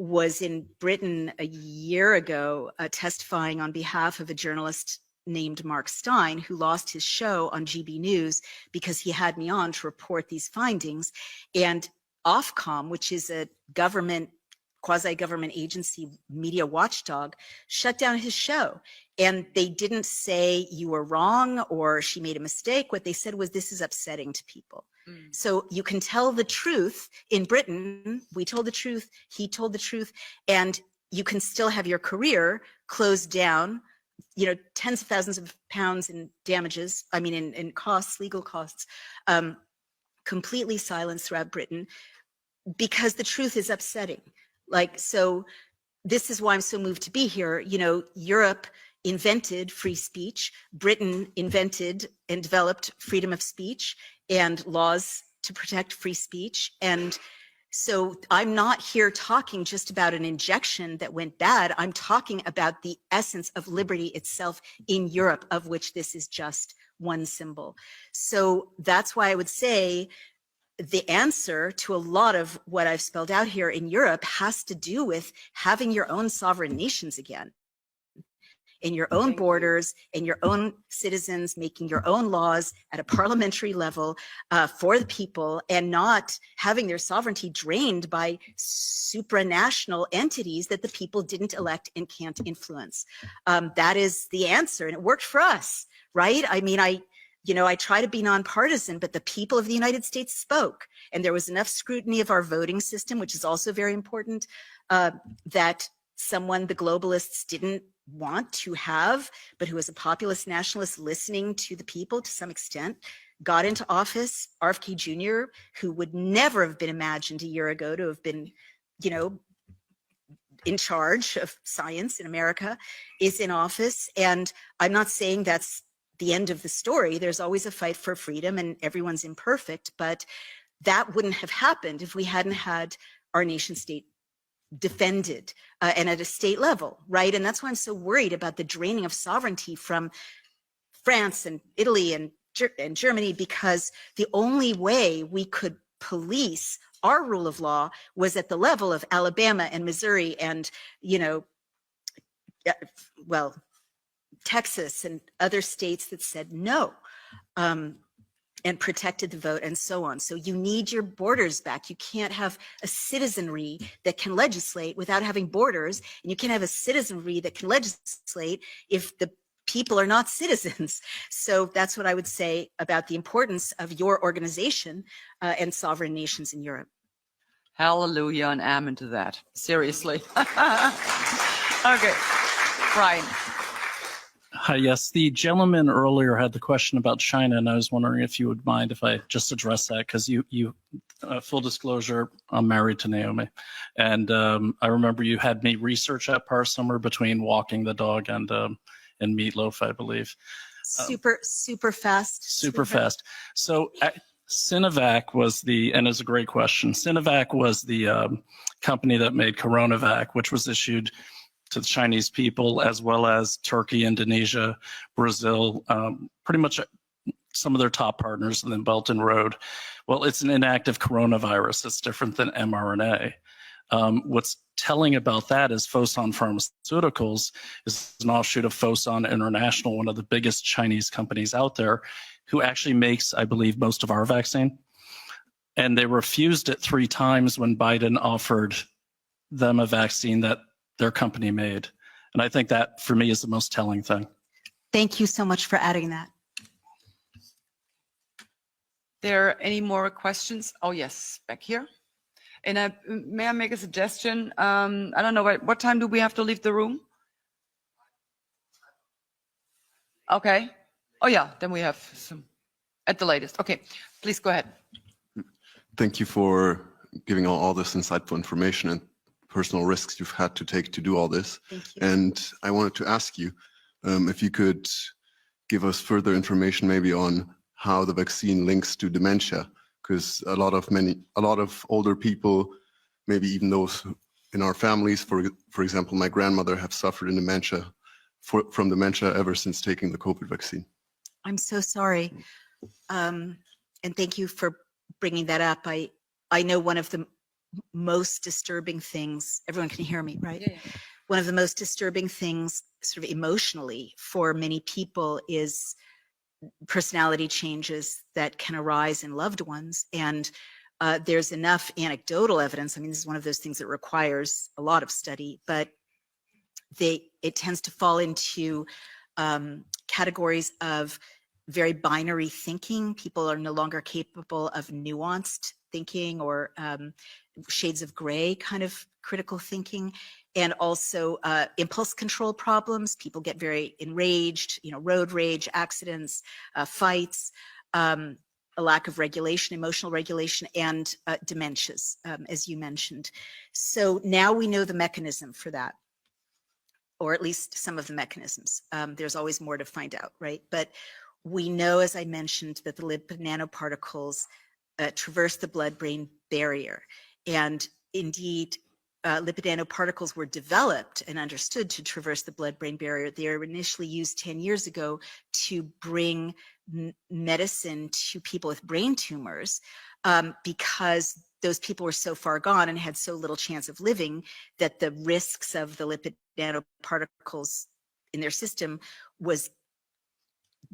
was in Britain a year ago testifying on behalf of a journalist named Mark Stein, who lost his show on GB News because he had me on to report these findings. And Ofcom, which is a government, quasi-government agency media watchdog, shut down his show. And they didn't say you were wrong or she made a mistake. What they said was, this is upsetting to people. So you can tell the truth in Britain. We told the truth, he told the truth, and you can still have your career closed down, you know, tens of thousands of pounds in damages, I mean, in costs, legal costs, completely silenced throughout Britain because the truth is upsetting. Like, so this is why I'm so moved to be here. You know, Europe invented free speech. Britain invented and developed freedom of speech and laws to protect free speech. And so I'm not here talking just about an injection that went bad. I'm talking about the essence of liberty itself in Europe, of which this is just one symbol. So that's why I would say the answer to a lot of what I've spelled out here in Europe has to do with having your own sovereign nations again. in your own borders, in your own citizens, making your own laws at a parliamentary level for the people, and not having their sovereignty drained by supranational entities that the people didn't elect and can't influence. That is the answer, and it worked for us, right? I mean, I try to be nonpartisan, but the people of the United States spoke, and there was enough scrutiny of our voting system, which is also very important, that someone the globalists didn't want to have, but who was a populist nationalist listening to the people to some extent, got into office. RFK Jr., who would never have been imagined a year ago to have been, in charge of science in America, is in office. And I'm not saying that's the end of the story. There's always a fight for freedom, and everyone's imperfect, but that wouldn't have happened if we hadn't had our nation state defended and at a state level, right? And that's why I'm so worried about the draining of sovereignty from France and Italy and Germany, because the only way we could police our rule of law was at the level of Alabama and Missouri and, Texas and other states that said no, and protected the vote and so on. So you need your borders back. You can't have a citizenry that can legislate without having borders, and you can't have a citizenry that can legislate if the people are not citizens. So that's what I would say about the importance of your organization and sovereign nations in Europe. Hallelujah and amen to that. Seriously. Okay, Brian. Hi, yes. The gentleman earlier had the question about China, and I was wondering if you would mind if I just address that, because you full disclosure, I'm married to Naomi. And I remember you had me research that part somewhere between walking the dog and meatloaf, I believe. Super fast. Super fast. So Sinovac was and it's a great question. Sinovac was the company that made CoronaVac, which was issued to the Chinese people, as well as Turkey, Indonesia, Brazil, pretty much some of their top partners, and then Belt and Road. Well, it's an inactive coronavirus. It's different than mRNA. What's telling about that is Fosun Pharmaceuticals is an offshoot of Fosun International, one of the biggest Chinese companies out there, who actually makes, I believe, most of our vaccine. And they refused it 3 times when Biden offered them a vaccine that their company made. And I think that, for me, is the most telling thing. Thank you so much for adding that. There any more questions? Oh, yes, back here. And may I make a suggestion? I don't know, what time do we have to leave the room? Okay. Oh, yeah, then we have some at the latest. Okay, please go ahead. Thank you for giving all this insightful information and personal risks you've had to take to do all this. Thank you. And I wanted to ask you if you could give us further information maybe on how the vaccine links to dementia, because a lot of older people, maybe even those in our families, for example, my grandmother, have suffered in dementia from dementia ever since taking the COVID vaccine. I'm so sorry. And thank you for bringing that up. I know one of the most disturbing things, everyone can hear me, right? Yeah. One of the most disturbing things sort of emotionally for many people is personality changes that can arise in loved ones. And there's enough anecdotal evidence. I mean, this is one of those things that requires a lot of study, but it tends to fall into categories of very binary thinking. People are no longer capable of nuanced thinking or shades of gray kind of critical thinking, and also impulse control problems. People get very enraged, road rage, accidents, fights, a lack of regulation, emotional regulation, and dementias, as you mentioned. So now we know the mechanism for that, or at least some of the mechanisms. There's always more to find out, right? But we know, as I mentioned, that the lipid nanoparticles traverse the blood-brain barrier. And indeed, lipid nanoparticles were developed and understood to traverse the blood-brain barrier. They were initially used 10 years ago to bring medicine to people with brain tumors because those people were so far gone and had so little chance of living that the risks of the lipid nanoparticles in their system was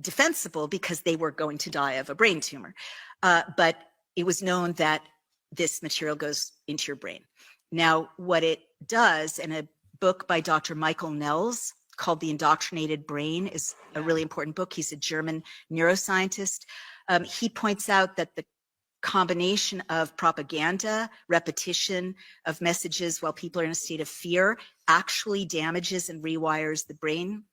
defensible because they were going to die of a brain tumor. But it was known that this material goes into your brain. Now, what it does, and a book by Dr. Michael Nels called The Indoctrinated Brain is a really important book. He's a German neuroscientist. He points out that the combination of propaganda, repetition of messages while people are in a state of fear actually damages and rewires the brain.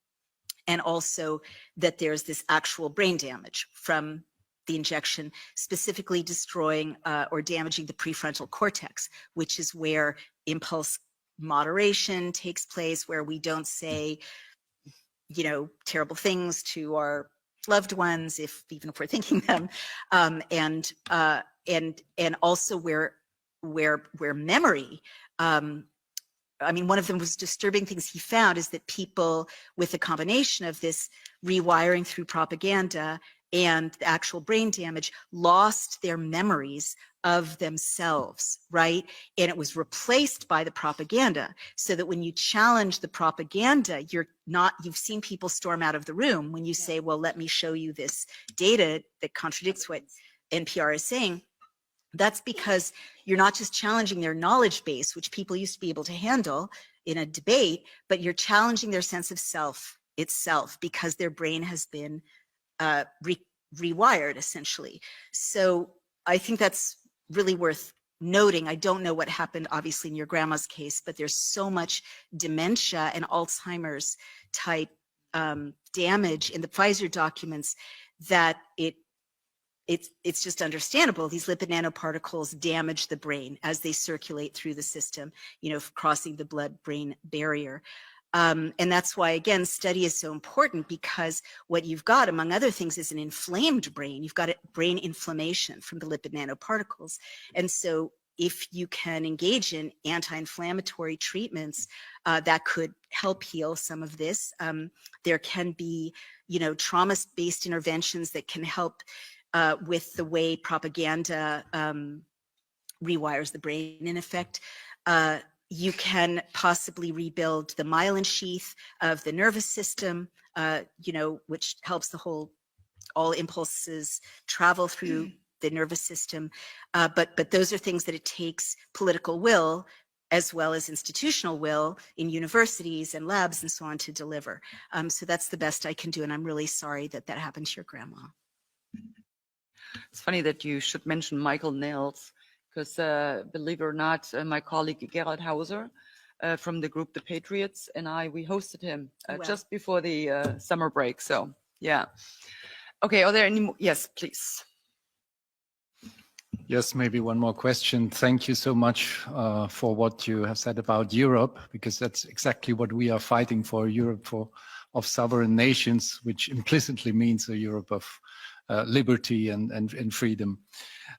And also that there's this actual brain damage from the injection, specifically destroying or damaging the prefrontal cortex, which is where impulse moderation takes place, where we don't say, you know, terrible things to our loved ones, even if we're thinking them, and also where memory. I mean, one of the most disturbing things he found is that people with a combination of this rewiring through propaganda and the actual brain damage lost their memories of themselves, right? And it was replaced by the propaganda, so that when you challenge the propaganda, you've seen people storm out of the room when you say, well, let me show you this data that contradicts what NPR is saying. That's because you're not just challenging their knowledge base, which people used to be able to handle in a debate, but you're challenging their sense of self itself, because their brain has been rewired, essentially. So I think that's really worth noting. I don't know what happened, obviously, in your grandma's case, but there's so much dementia and Alzheimer's type damage in the Pfizer documents that it's just understandable. These lipid nanoparticles damage the brain as they circulate through the system, you know, crossing the blood-brain barrier. And that's why, again, study is so important, because what you've got, among other things, is an inflamed brain. You've got brain inflammation from the lipid nanoparticles. And so if you can engage in anti-inflammatory treatments that could help heal some of this, there can be, you know, trauma-based interventions that can help with the way propaganda rewires the brain, in effect. You can possibly rebuild the myelin sheath of the nervous system, you know, which helps all impulses travel through the nervous system. But those are things that it takes political will, as well as institutional will in universities and labs and so on, to deliver. So that's the best I can do. And I'm really sorry that that happened to your grandma. It's funny that you should mention Michael Nels, because believe it or not, my colleague Gerald Hauser from the group The Patriots and we hosted him just before the summer break. So yeah. Okay, are there any more? Yes, please. Yes, maybe one more question. Thank you so much for what you have said about Europe, because that's exactly what we are fighting for, Europe of sovereign nations, which implicitly means a Europe of liberty and freedom.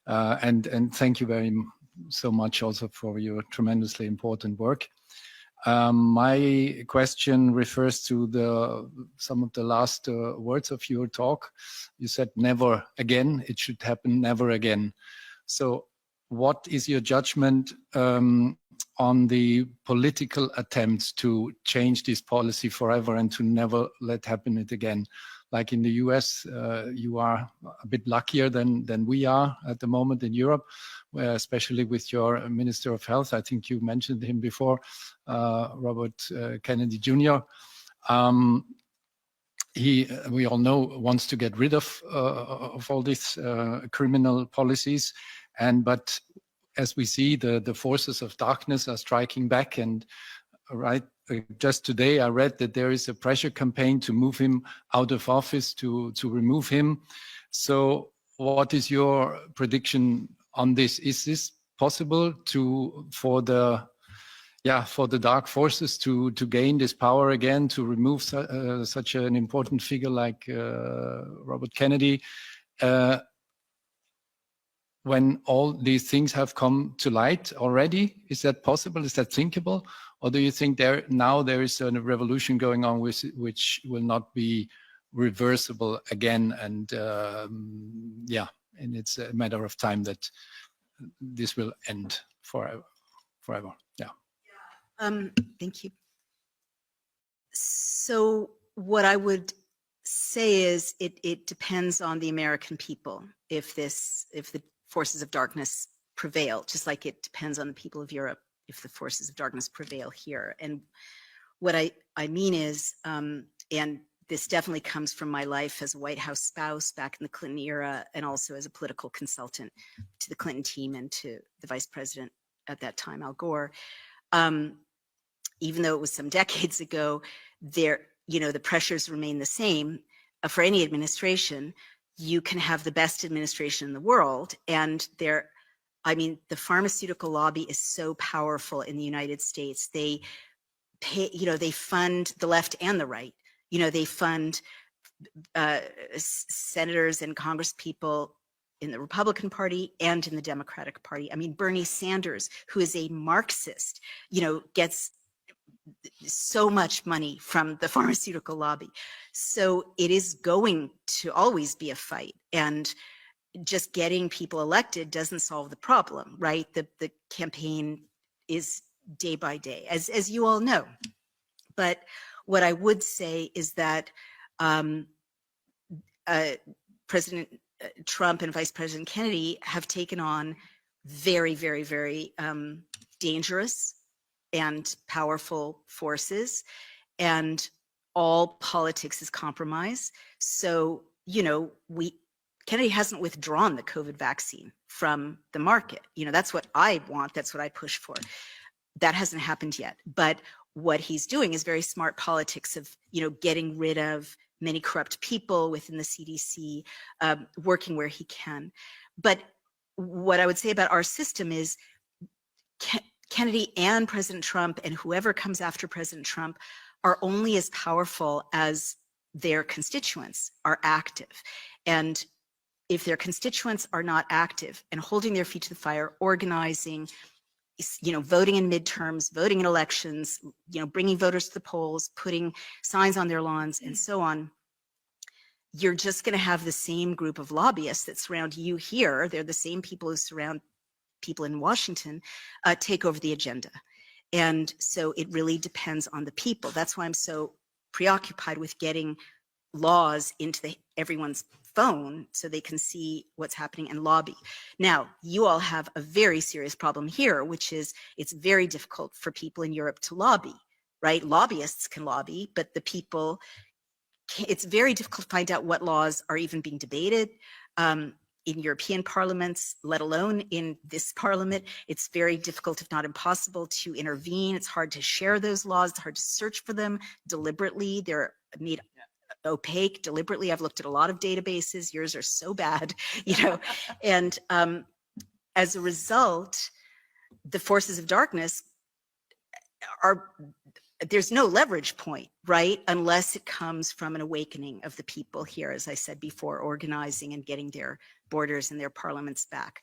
And thank you so much also for your tremendously important work. My question refers to some of the last words of your talk. You said never again, it should happen never again. So what is your judgment on the political attempts to change this policy forever and to never let happen it again? Like in the US, you are a bit luckier than we are at the moment in Europe, where especially with your Minister of Health, I think you mentioned him before, Robert Kennedy Jr. We all know, wants to get rid of all these criminal policies, but as we see, the forces of darkness are striking back. And just today, I read that there is a pressure campaign to move him out of office, to remove him. So, what is your prediction on this? Is this possible for the dark forces to gain this power again, to remove such an important figure like Robert Kennedy, when all these things have come to light already? Is that possible? Is that thinkable? Or do you think there is a revolution going on which will not be reversible again? And and it's a matter of time that this will end forever. Yeah. Thank you. So what I would say is it depends on the American people if the forces of darkness prevail, just like it depends on the people of Europe if the forces of darkness prevail here. And what I mean is, and this definitely comes from my life as a White House spouse back in the Clinton era, and also as a political consultant to the Clinton team and to the vice president at that time, Al Gore. Even though it was some decades ago, the pressures remain the same for any administration. You can have the best administration in the world, and the pharmaceutical lobby is so powerful in the United States. They pay, they fund the left and the right. They fund senators and congresspeople in the Republican Party and in the Democratic Party. I mean, Bernie Sanders, who is a Marxist, gets so much money from the pharmaceutical lobby. So it is going to always be a fight. And just getting people elected doesn't solve the problem, right? The campaign is day by day, as you all know. But what I would say is that President Trump and Vice President Kennedy have taken on very, very, very dangerous and powerful forces, and all politics is compromise. So, Kennedy hasn't withdrawn the COVID vaccine from the market. That's what I want. That's what I push for. That hasn't happened yet. But what he's doing is very smart politics of, getting rid of many corrupt people within the CDC, working where he can. But what I would say about our system is Kennedy and President Trump and whoever comes after President Trump are only as powerful as their constituents are active. And if their constituents are not active and holding their feet to the fire, organizing, voting in midterms, voting in elections, bringing voters to the polls, putting signs on their lawns and so on, you're just going to have the same group of lobbyists that surround you here. They're the same people who surround people in Washington, take over the agenda. And so it really depends on the people. That's why I'm so preoccupied with getting laws into everyone's phone so they can see what's happening and lobby. Now, you all have a very serious problem here, which is it's very difficult for people in Europe to lobby, right? Lobbyists can lobby, but the people, it's very difficult to find out what laws are even being debated. In European parliaments, let alone in this parliament, it's very difficult, if not impossible, to intervene. It's hard to share those laws. It's hard to search for them deliberately. They're made opaque deliberately. I've looked at a lot of databases. Yours are so bad, and as a result, the forces of darkness there's no leverage point, right? Unless it comes from an awakening of the people here, as I said before, organizing and getting their borders and their parliaments back.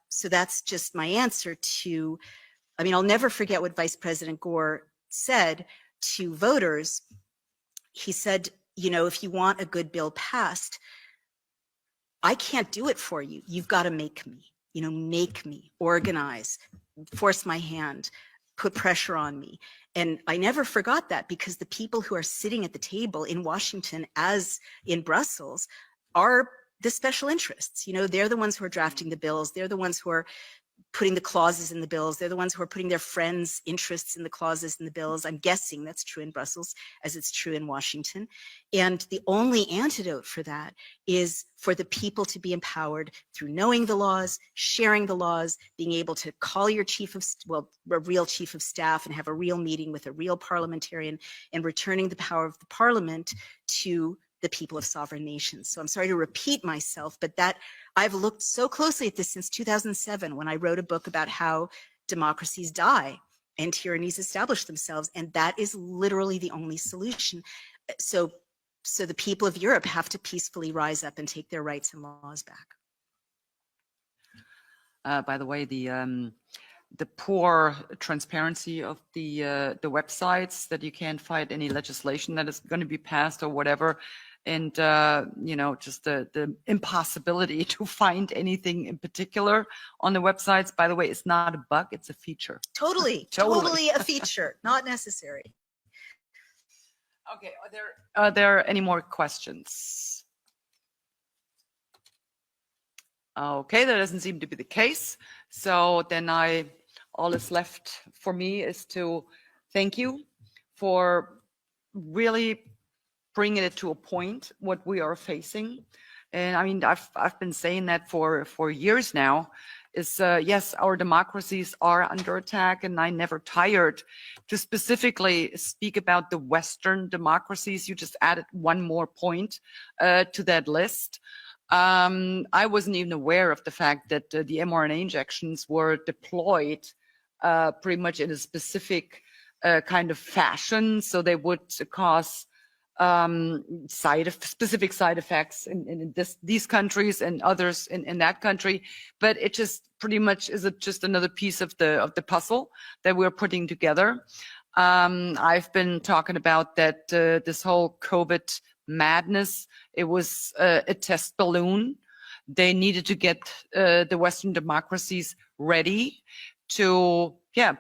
So that's just my answer to, I'll never forget what Vice President Gore said to voters. He said, if you want a good bill passed, I can't do it for you. You've got to make me, make me, organize, force my hand, put pressure on me. And I never forgot that, because the people who are sitting at the table in Washington, as in Brussels, are the special interests. They're the ones who are drafting the bills. They're the ones who are putting the clauses in the bills. They're the ones who are putting their friends' interests in the clauses in the bills. I'm guessing that's true in Brussels as it's true in Washington. And the only antidote for that is for the people to be empowered through knowing the laws, sharing the laws, being able to call your a real chief of staff and have a real meeting with a real parliamentarian, and returning the power of the parliament to the people of sovereign nations. So I'm sorry to repeat myself, but that I've looked so closely at this since 2007, when I wrote a book about how democracies die and tyrannies establish themselves. And that is literally the only solution. So the people of Europe have to peacefully rise up and take their rights and laws back. By the way, the poor transparency of the websites, that you can't find any legislation that is going to be passed or whatever, and just the impossibility to find anything in particular on the websites. By the way, it's not a bug; it's a feature. Totally a feature, not necessary. Okay, are there any more questions? Okay, that doesn't seem to be the case. So then all that's left for me is to thank you for really bringing it to a point what we are facing. And I mean, I've been saying that for years now. Is yes, our democracies are under attack, and I never tired to specifically speak about the Western democracies. You just added one more point to that list. I wasn't even aware of the fact that the mRNA injections were deployed pretty much in a specific kind of fashion, so they would cause specific side effects in these countries and others in that country. But it just pretty much is just another piece of the puzzle that we're putting together. I've been talking about that this whole COVID madness, it was a test balloon. They needed to get the Western democracies ready to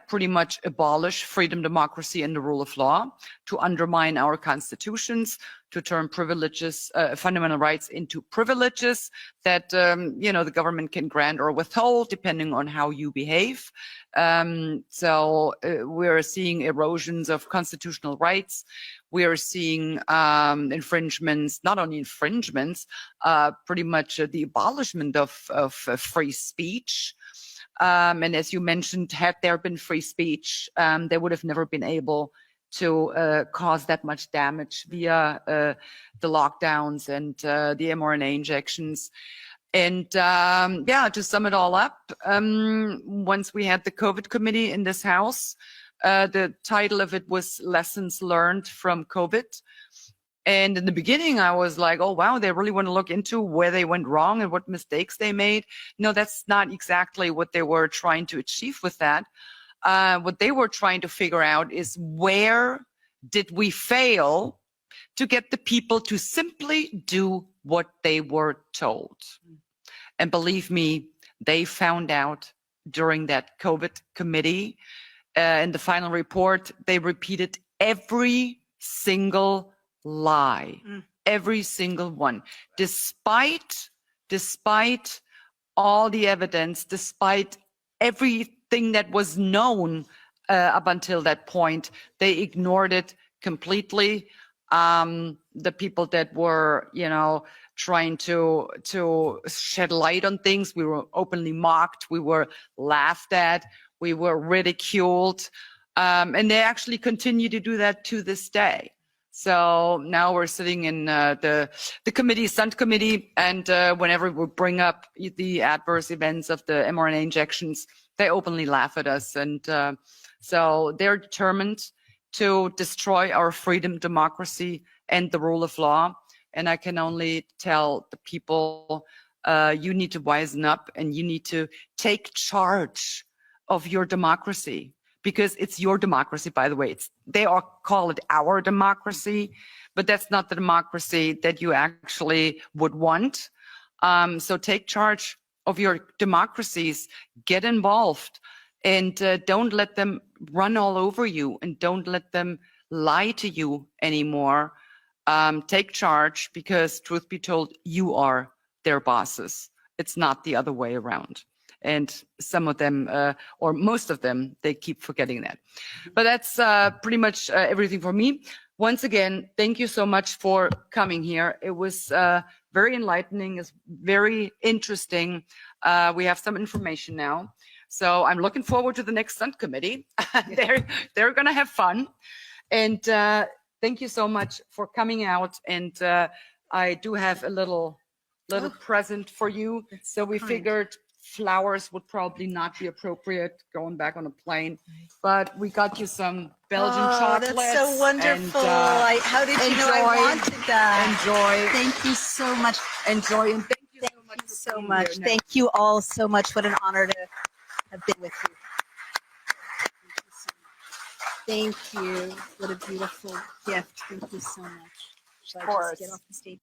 pretty much abolish freedom, democracy, and the rule of law, to undermine our constitutions, to turn privileges, fundamental rights into privileges that, the government can grant or withhold depending on how you behave. So we're seeing erosions of constitutional rights. We are seeing infringements, not only infringements, pretty much the abolishment of free speech. And as you mentioned, had there been free speech, they would have never been able to cause that much damage via the lockdowns and the mRNA injections. And to sum it all up, once we had the COVID committee in this house, the title of it was Lessons Learned from COVID. And in the beginning, I was like, oh, wow, they really want to look into where they went wrong and what mistakes they made. No, that's not exactly what they were trying to achieve with that. What they were trying to figure out is, where did we fail to get the people to simply do what they were told? And believe me, they found out during that COVID committee. In the final report, they repeated every single lie, every single one, despite all the evidence, despite everything that was known up until that point. They ignored it completely. The people that were, trying to shed light on things, we were openly mocked, we were laughed at, we were ridiculed, and they actually continue to do that to this day. So now we're sitting in the committee, Stunt Committee, and whenever we bring up the adverse events of the mRNA injections, they openly laugh at us. And so they're determined to destroy our freedom, democracy, and the rule of law. And I can only tell the people, you need to wisen up and you need to take charge of your democracy. Because it's your democracy, by the way. They all call it our democracy, but that's not the democracy that you actually would want. So take charge of your democracies, get involved, and don't let them run all over you, and don't let them lie to you anymore. Take charge, because truth be told, you are their bosses. It's not the other way around. And some of them, or most of them, they keep forgetting that. But that's pretty much everything for me. Once again, thank you so much for coming here. It was very enlightening. It's very interesting. We have some information now. So I'm looking forward to the next Stunt Committee. They're going to have fun. And thank you so much for coming out. And I do have a little present for you. So we figured flowers would probably not be appropriate going back on a plane, but we got you some Belgian chocolates. That's so wonderful. And, how did you know I wanted that? Enjoy. Thank you so much. Enjoy. And thank you so much. Thank you so much. Thank you all so much. What an honor to have been with you. Thank you. What a beautiful gift. Thank you so much. Shall I just get off the stage?